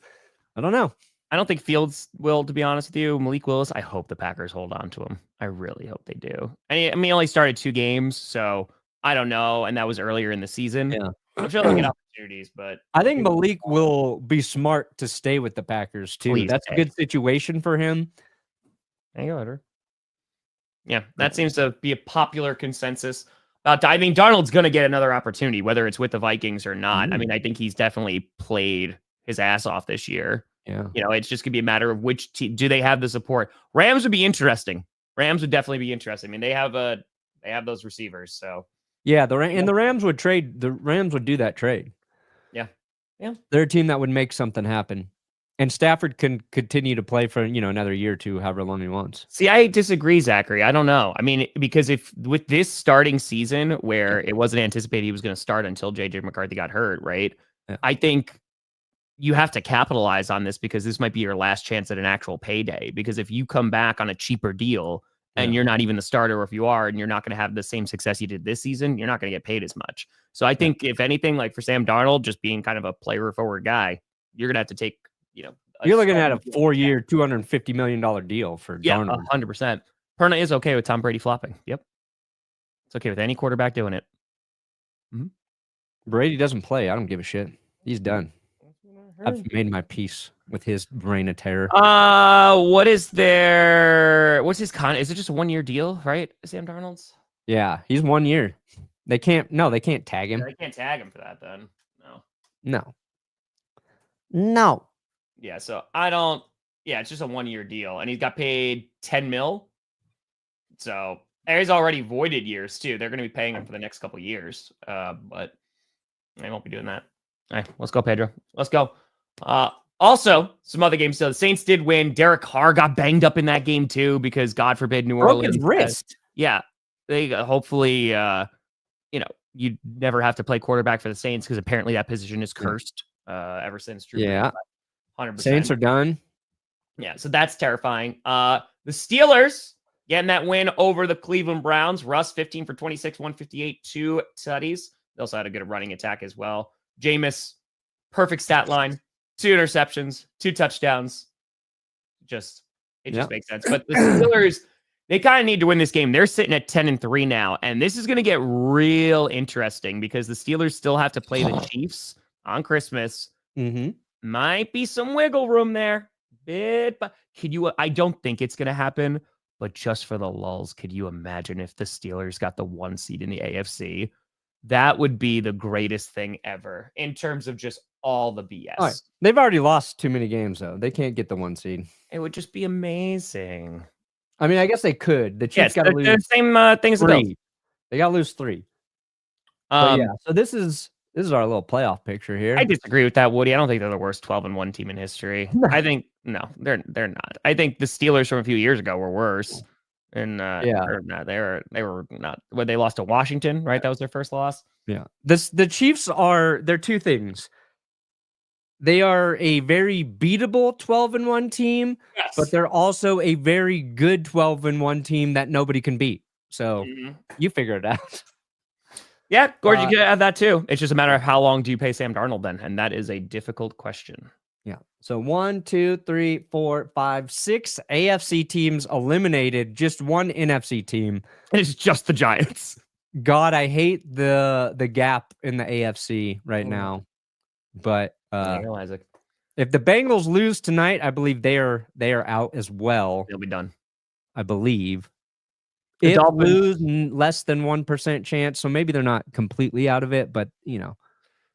know. I don't think Fields will, to be honest with you. Malik Willis, I hope the Packers hold on to him. I really hope they do. I mean, he only started 2 games, so I don't know. And that was earlier in the season. Yeah. I'm sure they'll get opportunities, but I think Malik will be smart to stay with the Packers, too. That's a good situation for him. Hang on. Yeah, that seems to be a popular consensus. I think Darnold's going to get another opportunity, whether it's with the Vikings or not. I mean, I think he's definitely played his ass off this year. Yeah. It's just going to be a matter of which team. Do they have the support? Rams would be interesting. Rams would definitely be interesting. I mean, they have those receivers. So yeah, the Rams would trade. The Rams would do that trade. Yeah. They're a team that would make something happen. And Stafford can continue to play for, another year or two, however long he wants. See, I disagree, Zachary. I don't know. I mean, because if with this starting season where it wasn't anticipated he was going to start until J.J. McCarthy got hurt, right? Yeah. I think you have to capitalize on this because this might be your last chance at an actual payday. Because if you come back on a cheaper deal and you're not even the starter, or if you are, and you're not going to have the same success you did this season, you're not going to get paid as much. So I think if anything, like for Sam Darnold, just being kind of a player forward guy, you're going to have to take, you're looking at a 4-year, $250 million deal for Darnold. 100%. Perna is okay with Tom Brady flopping. Yep. It's okay with any quarterback doing it. Mm-hmm. Brady doesn't play. I don't give a shit. He's done. I've made my peace with his reign of terror. What's his is it just a 1-year deal, right? Sam Darnold's? Yeah, he's 1 year. They can't tag him. They can't tag him for that then. No. Yeah, so it's just a 1-year deal, and he's got paid $10 million. So he's already voided years too. They're going to be paying him for the next couple of years, but they won't be doing that. All right, let's go, Pedro. Let's go. Also, some other games. So the Saints did win. Derek Carr got banged up in that game too because God forbid New Orleans broke his wrist. Yeah, they hopefully you never have to play quarterback for the Saints because apparently that position is cursed ever since Drew. Yeah. 100%. Saints are done. Yeah, so that's terrifying. The Steelers getting that win over the Cleveland Browns. Russ, 15 for 26, 158, 2 tutties. They also had a good running attack as well. Jameis, perfect stat line, 2 interceptions, 2 touchdowns. It just makes sense. But the Steelers, they kind of need to win this game. They're sitting at 10-3 now, and this is going to get real interesting because the Steelers still have to play the Chiefs on Christmas. Mm-hmm. Might be some wiggle room there. But I don't think it's going to happen, but just for the lulls, could you imagine if the Steelers got the 1 seed in the AFC? That would be the greatest thing ever in terms of just all the BS. Right. They've already lost too many games, though. They can't get the 1 seed. It would just be amazing. I mean, I guess they could. The Chiefs got to lose. The same things. 3. They got to lose 3. So this is our little playoff picture here. I disagree with that, Woody. I don't think they're the worst 12-1 team in history. I think they're not. I think the Steelers from a few years ago were worse. And they were not. When they lost to Washington, right? That was their first loss. Yeah. The Chiefs they're 2 things. They are a very beatable 12-1 team, but they're also a very good 12-1 team that nobody can beat. So you figure it out. Yeah, Gordon, you can add that too. It's just a matter of how long do you pay Sam Darnold then? And that is a difficult question. Yeah. So 1, 2, 3, 4, 5, 6 AFC teams eliminated, just 1 NFC team. And it's just the Giants. God, I hate the gap in the AFC right now. But I realize it. If the Bengals lose tonight, I believe they are out as well. They'll be done. I believe. The If Dolphins lose, less than 1% chance, so maybe they're not completely out of it, but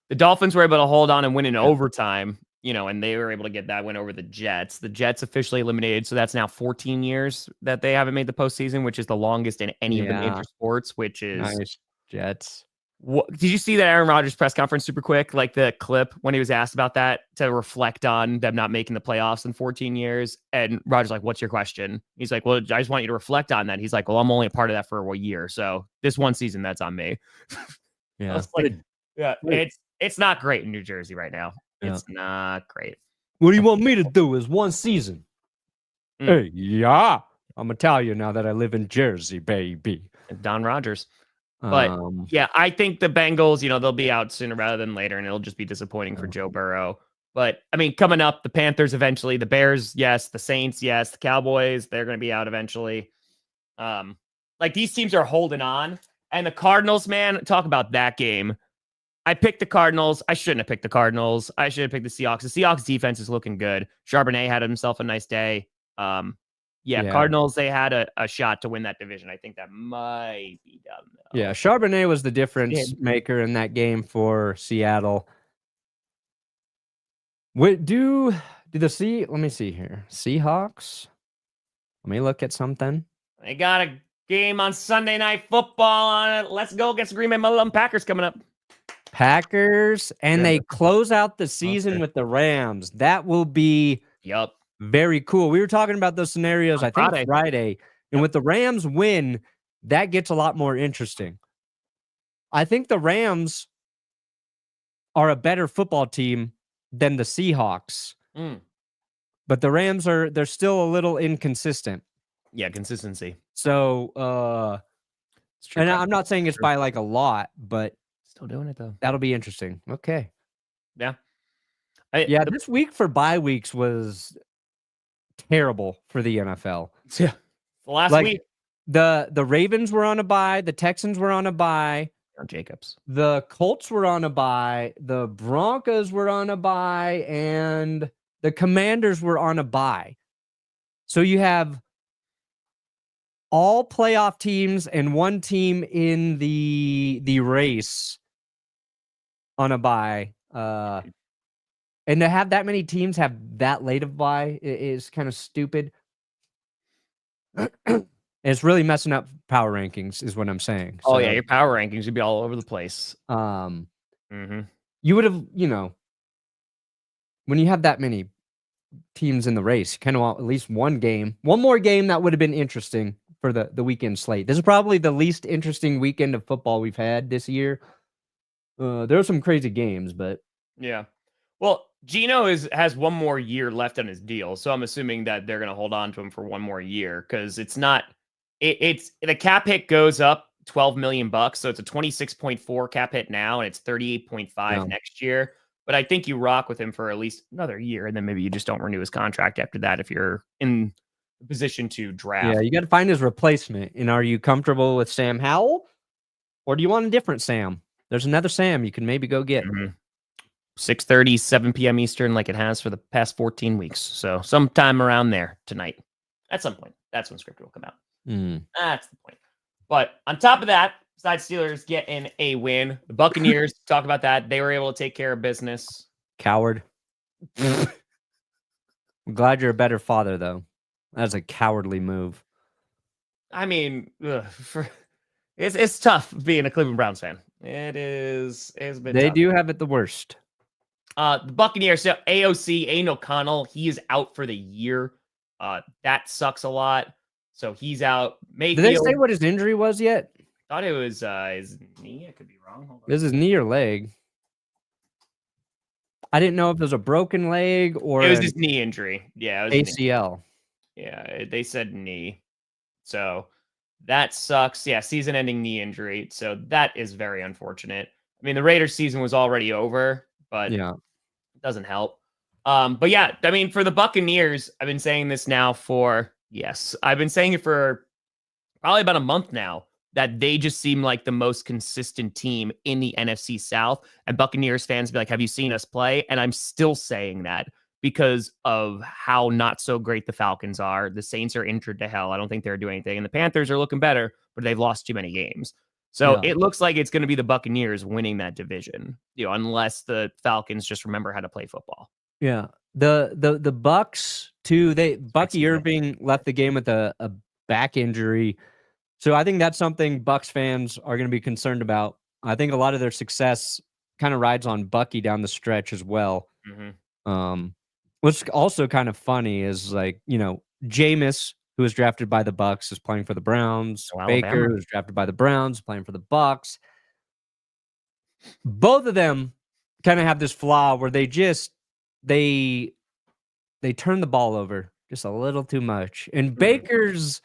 The Dolphins were able to hold on and win in overtime, and they were able to get that win over the Jets. The Jets officially eliminated, so that's now 14 years that they haven't made the postseason, which is the longest in any of the major sports, which is nice. Jets. Did you see that Aaron Rodgers press conference super quick? Like the clip when he was asked about that to reflect on them not making the playoffs in 14 years. And Rodgers like, what's your question? He's like, well, I just want you to reflect on that. He's like, well, I'm only a part of that for a year. So this one season, that's on me. Yeah. It's not great in New Jersey right now. It's not great. What do you want me to do is one season? Hey, yeah. I'm Italian now that I live in Jersey, baby. Don Rodgers. But I think the Bengals, they'll be out sooner rather than later, and it'll just be disappointing for Joe Burrow. But I mean, coming up, the Panthers eventually, the Bears, yes, the Saints, yes, the Cowboys, they're going to be out eventually. These teams are holding on, and the Cardinals, man, talk about that game. I picked the Cardinals. I shouldn't have picked the Cardinals. I should have picked the Seahawks. The Seahawks defense is looking good. Charbonnet had himself a nice day. Cardinals, they had a shot to win that division. I think that might be done, though. Yeah, Charbonnet was the difference maker in that game for Seattle. Let me see here. Seahawks? Let me look at something. They got a game on Sunday Night Football on it. Let's go against the Green Bay Packers coming up. Packers, and they close out the season with the Rams. That will be very cool. We were talking about those scenarios, I think, Friday. And with the Rams win, that gets a lot more interesting. I think the Rams are a better football team than the Seahawks. But the Rams they're still a little inconsistent. Yeah, consistency. So, and I'm not saying it's by like a lot, but still doing it, though. That'll be interesting. Okay. Yeah. This week for bye weeks was terrible for the NFL. Yeah. The last week. The Ravens were on a bye. The Texans were on a bye. Jacobs. The Colts were on a bye. The Broncos were on a bye. And the Commanders were on a bye. So you have all playoff teams and one team in the race on a bye. And to have that many teams have that late of bye is kind of stupid. It's really messing up power rankings, is what I'm saying. So, your power rankings would be all over the place. You would have, when you have that many teams in the race, you kind of want at least one more game that would have been interesting for the weekend slate. This is probably the least interesting weekend of football we've had this year. There are some crazy games, but yeah. Well, Geno has one more year left on his deal, so I'm assuming that they're going to hold on to him for one more year because it's not. It's the cap hit goes up $12 million, so it's a 26.4 cap hit now, and it's 38.5 next year. But I think you rock with him for at least another year, and then maybe you just don't renew his contract after that if you're in a position to draft. Yeah, you got to find his replacement. And are you comfortable with Sam Howell, or do you want a different Sam? There's another Sam you can maybe go get. 6:30, 7 p.m. Eastern, like it has for the past 14 weeks. So sometime around there tonight. At some point. That's when script will come out. That's the point. But on top of that, besides Steelers getting a win, the Buccaneers, talk about that. They were able to take care of business. Coward. I'm glad you're a better father, though. That's a cowardly move. I mean, it's tough being a Cleveland Browns fan. It is. It's been They tough. do have it the worst. The Buccaneers, so AOC, Aiden O'Connell, he is out for the year. That sucks a lot. So he's out. Mayfield, Did they say what his injury was yet? Thought it was his knee. I could be wrong. Hold on. This is knee or leg. I didn't know if it was a broken leg or it was his knee injury. Yeah, it was ACL. Yeah, they said knee. So that sucks. Yeah, season-ending knee injury. So that is very unfortunate. I mean, the Raiders season was already over, but it doesn't help. But yeah, I mean, for the Buccaneers, I've been saying this now I've been saying it for probably about a month now, that they just seem like the most consistent team in the NFC South. And Buccaneers fans be like, have you seen us play? And I'm still saying that because of how not so great the Falcons are. The Saints are injured to hell. I don't think they're doing anything. And the Panthers are looking better, but they've lost too many games. So it looks like it's going to be the Buccaneers winning that division, unless the Falcons just remember how to play football. Yeah. The Bucks too. Bucky Irving left the game with a back injury. So I think that's something Bucks fans are going to be concerned about. I think a lot of their success kind of rides on Bucky down the stretch as well. What's also kind of funny is Jameis, who was drafted by the Bucks, is playing for the Browns. Baker, who was drafted by the Browns, playing for the Bucks. Both of them kind of have this flaw where they turn the ball over just a little too much. And Baker's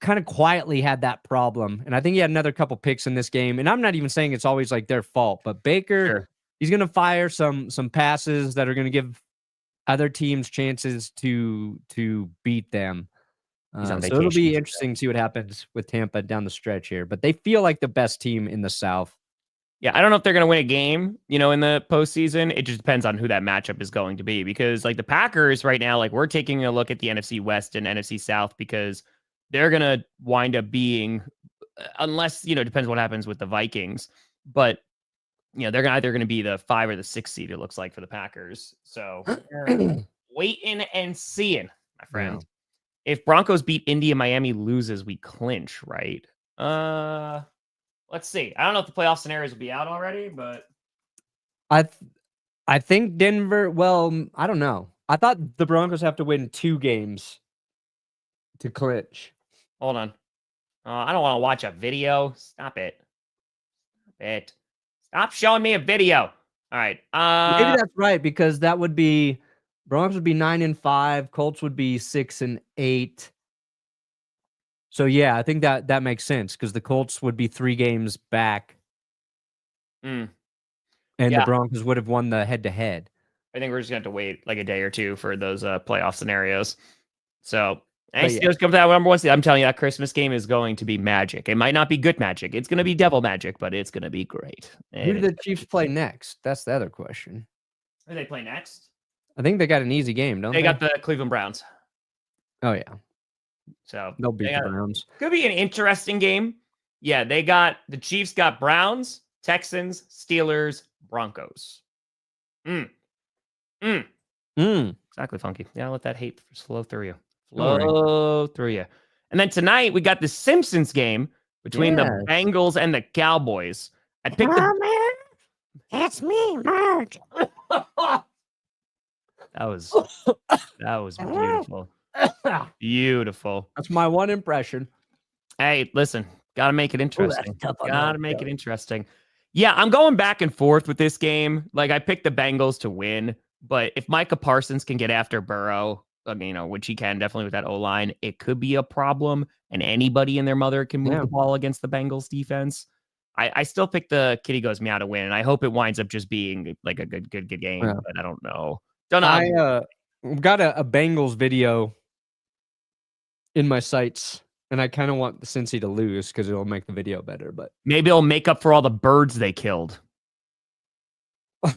kind of quietly had that problem. And I think he had another couple picks in this game. And I'm not even saying it's always like their fault, but Baker, he's going to fire some passes that are going to give other teams chances to beat them. So it'll be interesting to see what happens with Tampa down the stretch here. But they feel like the best team in the South. Yeah, I don't know if they're going to win a game, in the postseason. It just depends on who that matchup is going to be. Because, the Packers right now, we're taking a look at the NFC West and NFC South because they're going to wind up being, unless, depends what happens with the Vikings. But, they're either going to be the 5 or the 6 seed, it looks like, for the Packers. So, waiting and seeing, my friend. Yeah. If Broncos beat Indy and Miami loses, we clinch, right? Let's see. I don't know if the playoff scenarios will be out already, but I think Denver. Well, I don't know. I thought the Broncos have to win 2 games to clinch. Hold on. I don't want to watch a video. Stop it. Stop showing me a video. All right. Maybe that's right because that would be Broncos would be 9-5. Colts would be 6-8. So, yeah, I think that makes sense because the Colts would be 3 games back. And the Broncos would have won the head-to-head. I think we're just going to have to wait a day or 2 for those playoff scenarios. So, Steelers come to that number 1 seed. I'm telling you, that Christmas game is going to be magic. It might not be good magic. It's going to be devil magic, but it's going to be great. Who do the Chiefs play next? That's the other question. Who do they play next? I think they got an easy game, don't they? They got the Cleveland Browns. Oh, yeah. So they'll beat the Browns. Could be an interesting game. Yeah, the Chiefs got Browns, Texans, Steelers, Broncos. Exactly, Funky. Yeah, let that hate flow through you. And then tonight we got the Simpsons game between the Bengals and the Cowboys. I picked man. It's me, Marge. That was beautiful. Beautiful. That's my one impression. Hey, listen, gotta make it interesting. It interesting. Yeah, I'm going back and forth with this game. I picked the Bengals to win, but if Micah Parsons can get after Burrow, which he can definitely with that O-line, it could be a problem, and anybody and their mother can move the ball against the Bengals defense. I still pick the Kitty Goes Meow to win, and I hope it winds up just being a good game, but I don't know. I got a Bengals video in my sights, and I kind of want the Cincy to lose because it'll make the video better. But maybe it'll make up for all the birds they killed.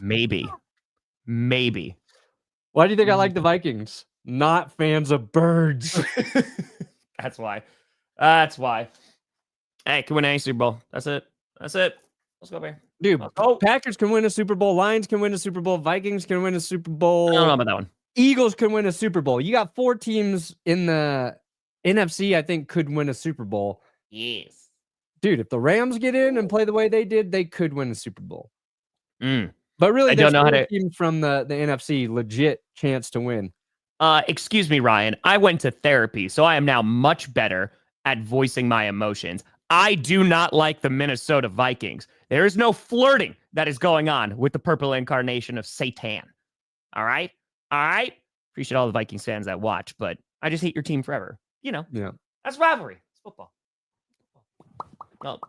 Maybe. Why do you think I like the Vikings? Not fans of birds. That's why. Hey, can win any Super Bowl. That's it. Let's go, man. Dude, Packers can win a Super Bowl. Lions can win a Super Bowl. Vikings can win a Super Bowl. I don't know about that one. Eagles can win a Super Bowl. You got 4 teams in the NFC, I think, could win a Super Bowl. Yes. Dude, if the Rams get in and play the way they did, they could win a Super Bowl. But really, there's 4 teams from the NFC legit chance to win. Excuse me, Ryan. I went to therapy, so I am now much better at voicing my emotions. I do not like the Minnesota Vikings. There is no flirting that is going on with the purple incarnation of Satan. All right? Appreciate all the Vikings fans that watch, but I just hate your team forever. Yeah. That's rivalry. It's football. Well,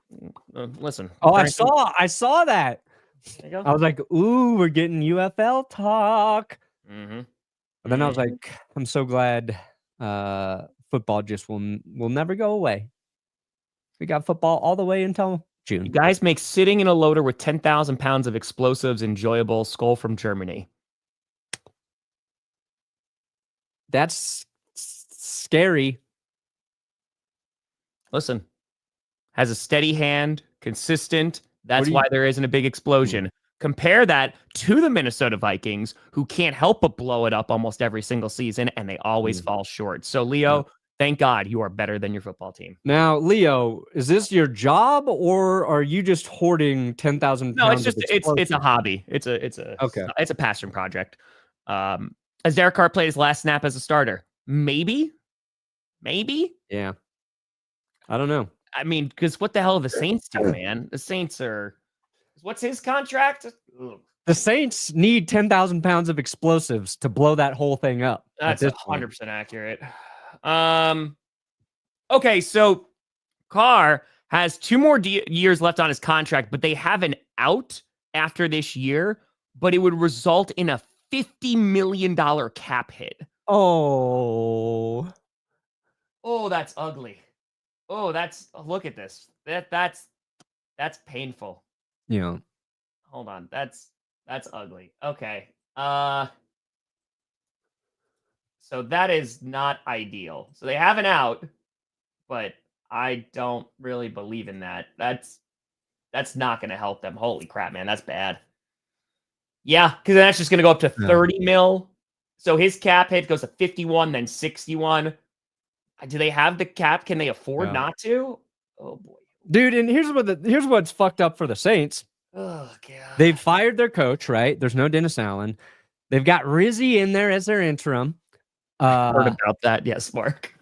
listen. Oh, I saw that. There you go. I was like, ooh, we're getting UFL talk. And then I was like, I'm so glad football just will never go away. We got football all the way until June. You guys make sitting in a loader with 10,000 pounds of explosives enjoyable. Skull from Germany. That's scary. Listen, has a steady hand, consistent. That's why there isn't a big explosion. Compare that to the Minnesota Vikings, who can't help but blow it up almost every single season, and they always fall short. So, Leo, thank God you are better than your football team. Now, Leo, is this your job, or are you just hoarding 10,000 pounds? No, it's a hobby. It's a passion project. Has Derek Carr played his last snap as a starter? Maybe. Yeah. I don't know. I mean, because what the hell do the Saints do, man? The Saints are. What's his contract? Ugh. The Saints need 10,000 pounds of explosives to blow that whole thing up. That's 100% accurate. Okay, so Carr has 2 more years left on his contract, but they have an out after this year, but it would result in a $50 million cap hit. Oh, that's ugly. Look at this. That's painful. Yeah. Hold on. That's ugly. Okay. So that is not ideal. So they have an out, but I don't really believe in that. That's not going to help them. Holy crap, man. That's bad. Yeah, because that's just going to go up to 30 mil. So his cap hit goes to 51, then 61. Do they have the cap? Can they afford not to? Oh boy, dude. And here's what's fucked up for the Saints. Oh god, they've fired their coach. Right? There's no Dennis Allen. They've got Rizzy in there as their interim. Heard about that? Yes, Mark.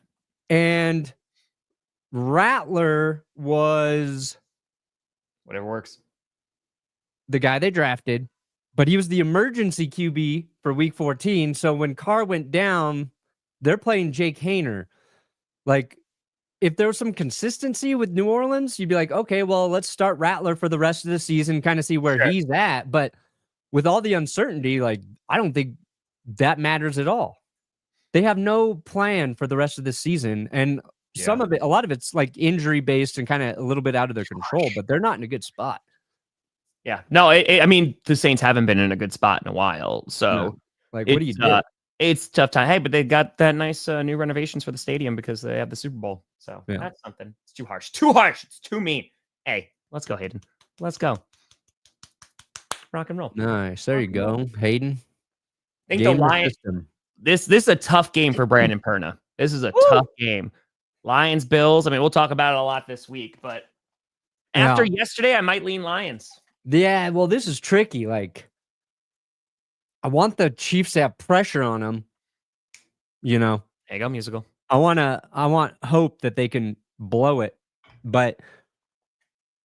And Rattler was whatever works. The guy they drafted, but he was the emergency QB for Week 14. So when Carr went down, they're playing Jake Haener. Like, if there was some consistency with New Orleans, you'd be like, okay, well, let's start Rattler for the rest of the season, kind of see where he's at. But with all the uncertainty, like, I don't think that matters at all. They have no plan for the rest of the season. And some of it, a lot of it's like injury based and kind of a little bit out of their control, but they're not in a good spot. Yeah. No, I mean, the Saints haven't been in a good spot in a while. So, like, what do you do? It's tough time. Hey, but they got that nice new renovations for the stadium because they have the Super Bowl. So that's something. It's too harsh. Too harsh. It's too mean. Hey, let's go, Hayden. Let's go. Rock and roll. Nice. There you go, Hayden. I think the Lions. This is a tough game for Brandon Perna. This is a tough game. Lions, Bills. I mean, we'll talk about it a lot this week, but after yesterday, I might lean Lions. Yeah, well, this is tricky. Like, I want the Chiefs to have pressure on them. You know, there you go, musical. I want hope that they can blow it, but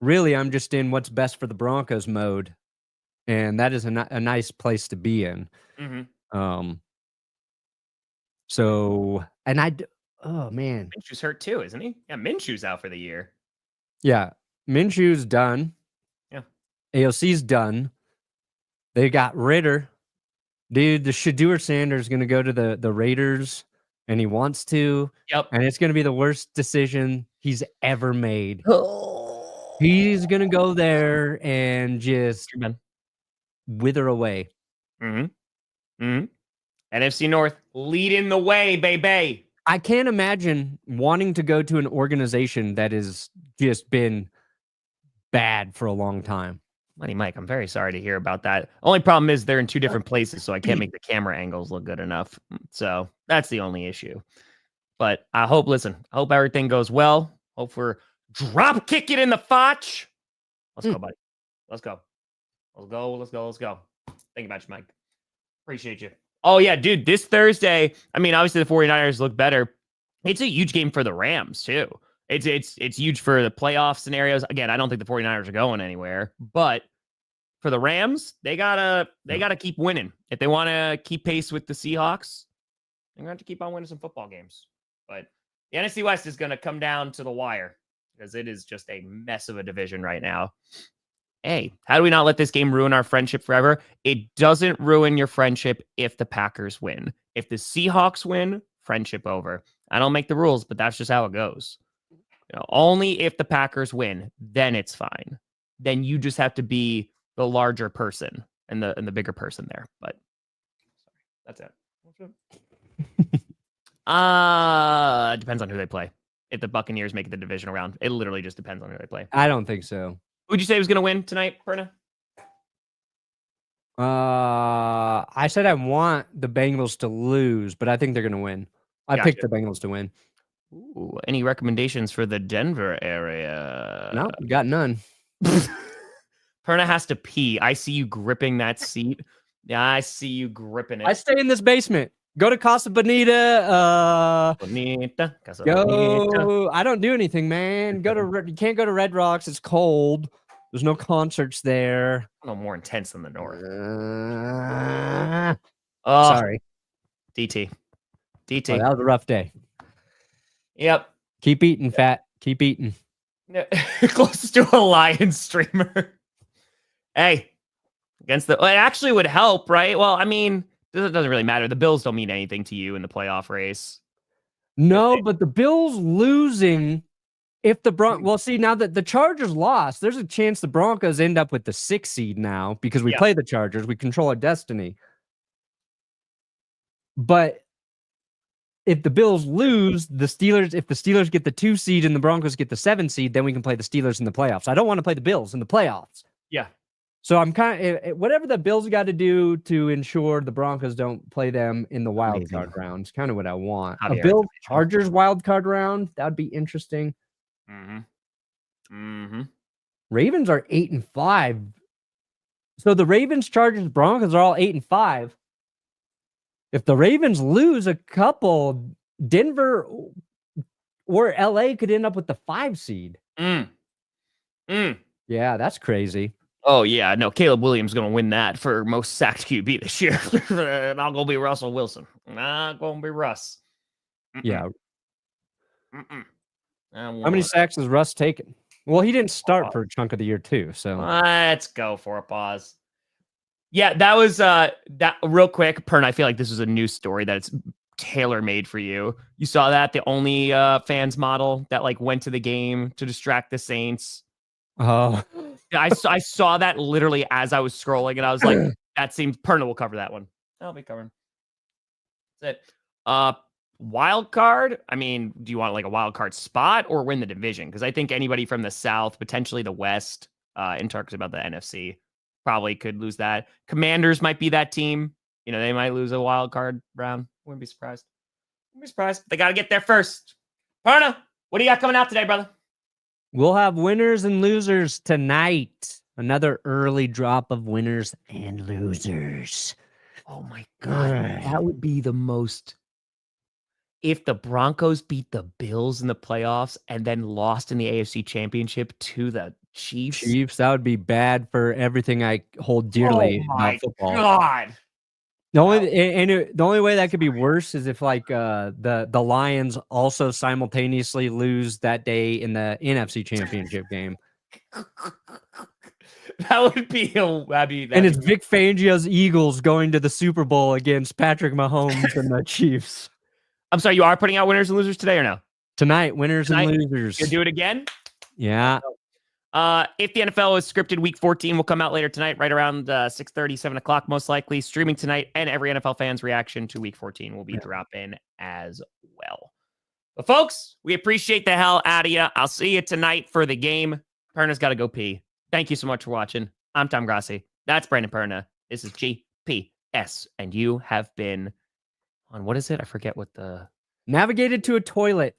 really, I'm just in what's best for the Broncos mode, and that is a nice place to be in. Mm-hmm. So, and oh man, Minshew's hurt too, isn't he? Yeah, Minshew's out for the year. Yeah, Minshew's done. Yeah, AOC's done. They got Ritter. Dude, the Shedeur Sanders is going to go to the Raiders, and he wants to. Yep. And it's going to be the worst decision he's ever made. He's going to go there and just wither away. Mm-hmm. Mm-hmm. NFC North leading the way, baby. I can't imagine wanting to go to an organization that has just been bad for a long time. Money Mike, I'm very sorry to hear about that. Only problem is they're in 2 different places, so I can't make the camera angles look good enough. So that's the only issue. But I hope everything goes well. Hope we're drop kick it in the fotch. Let's go, buddy. Let's go. Thank you much, Mike. Appreciate you. Oh, yeah, dude, this Thursday, I mean, obviously the 49ers look better. It's a huge game for the Rams, too. It's huge for the playoff scenarios. Again, I don't think the 49ers are going anywhere, but for the Rams, they gotta keep winning. If they want to keep pace with the Seahawks, they're going to have to keep on winning some football games. But the NFC West is going to come down to the wire because it is just a mess of a division right now. Hey, how do we not let this game ruin our friendship forever? It doesn't ruin your friendship if the Packers win. If the Seahawks win, friendship over. I don't make the rules, but that's just how it goes. Only if the Packers win, then it's fine. Then you just have to be the larger person and the bigger person there. But that's it. Depends on who they play. if the Buccaneers make it the divisional round. It literally just depends on who they play. I don't think so. Who'd you say was going to win tonight, Perna? I said I want the Bengals to lose, but I think they're going to win. I picked the Bengals to win. Ooh, any recommendations for the Denver area? No, got none. Perna has to pee. I see you gripping that seat. Yeah, I see you gripping it. I stay in this basement. Go to Casa Bonita. Casa Go. Bonita. I don't do anything, man. You can't go to Red Rocks. It's cold. There's no concerts there. No more intense than the North. Sorry. DT. Oh, that was a rough day. Yep. Keep eating, fat. Keep eating. Closest to a Lions streamer. Hey, it actually would help, right? Well, I mean, it doesn't really matter. The Bills don't mean anything to you in the playoff race. No, but the Bills losing, if the well, see, now that the Chargers lost, there's a chance the Broncos end up with the 6th seed now because we play the Chargers. We control our destiny. But if the Bills lose, if the Steelers get the 2 seed and the Broncos get the 7 seed, then we can play the Steelers in the playoffs. I don't want to play the Bills in the playoffs. Yeah. So I'm kind of whatever the Bills got to do to ensure the Broncos don't play them in the wild card round is kind of what I want. A Bills Chargers wild card round, that would be interesting. Ravens are 8-5. So the Ravens, Chargers, Broncos are all 8-5. If the Ravens lose a couple, Denver or LA could end up with the 5 seed. Yeah, that's crazy. Oh, yeah. No, Caleb Williams is going to win that for most sacked QB this year. Not going to be Russell Wilson. Not going to be Russ. Yeah. How many sacks has Russ taken? Well, he didn't start for a chunk of the year, too. So let's go for a pause. Yeah, that was that real quick. Pern, I feel like this was a news story that it's tailor-made for you. You saw that? The only fans model that like went to the game to distract the Saints. Oh. I saw that literally as I was scrolling, and I was like, that seems Perna will cover that one. I'll be covering. That's it. Wild card. I mean, do you want like a wild card spot or win the division? Because I think anybody from the South, potentially the West, in talks about the NFC, probably could lose that. Commanders might be that team. You know, they might lose a wild card round. Wouldn't be surprised. Wouldn't be surprised. They got to get there first. Perna, what do you got coming out today, brother? We'll have winners and losers tonight. Another early drop of winners and losers. Oh my God. That would be the most. If the Broncos beat the Bills in the playoffs and then lost in the AFC Championship to the Chiefs. That would be bad for everything I hold dearly about football. God. The only way that could be worse is if like the Lions also simultaneously lose that day in the NFC Championship game. That would be and it's Vic Fangio's Eagles going to the Super Bowl against Patrick Mahomes and the Chiefs. I'm sorry, you are putting out winners and losers today or no? Tonight, winners and losers. You'll do it again? Yeah. If the NFL is scripted, week 14 will come out later tonight, right around 6:30, 7 o'clock, most likely. Streaming tonight, and every NFL fan's reaction to week 14 will be dropping as well. But folks, we appreciate the hell out of you. I'll see you tonight for the game. Perna's got to go pee. Thank you so much for watching. I'm Tom Grossi. That's Brandon Perna. This is GPS, and you have been on, what is it? I forget what the... Navigated to a toilet.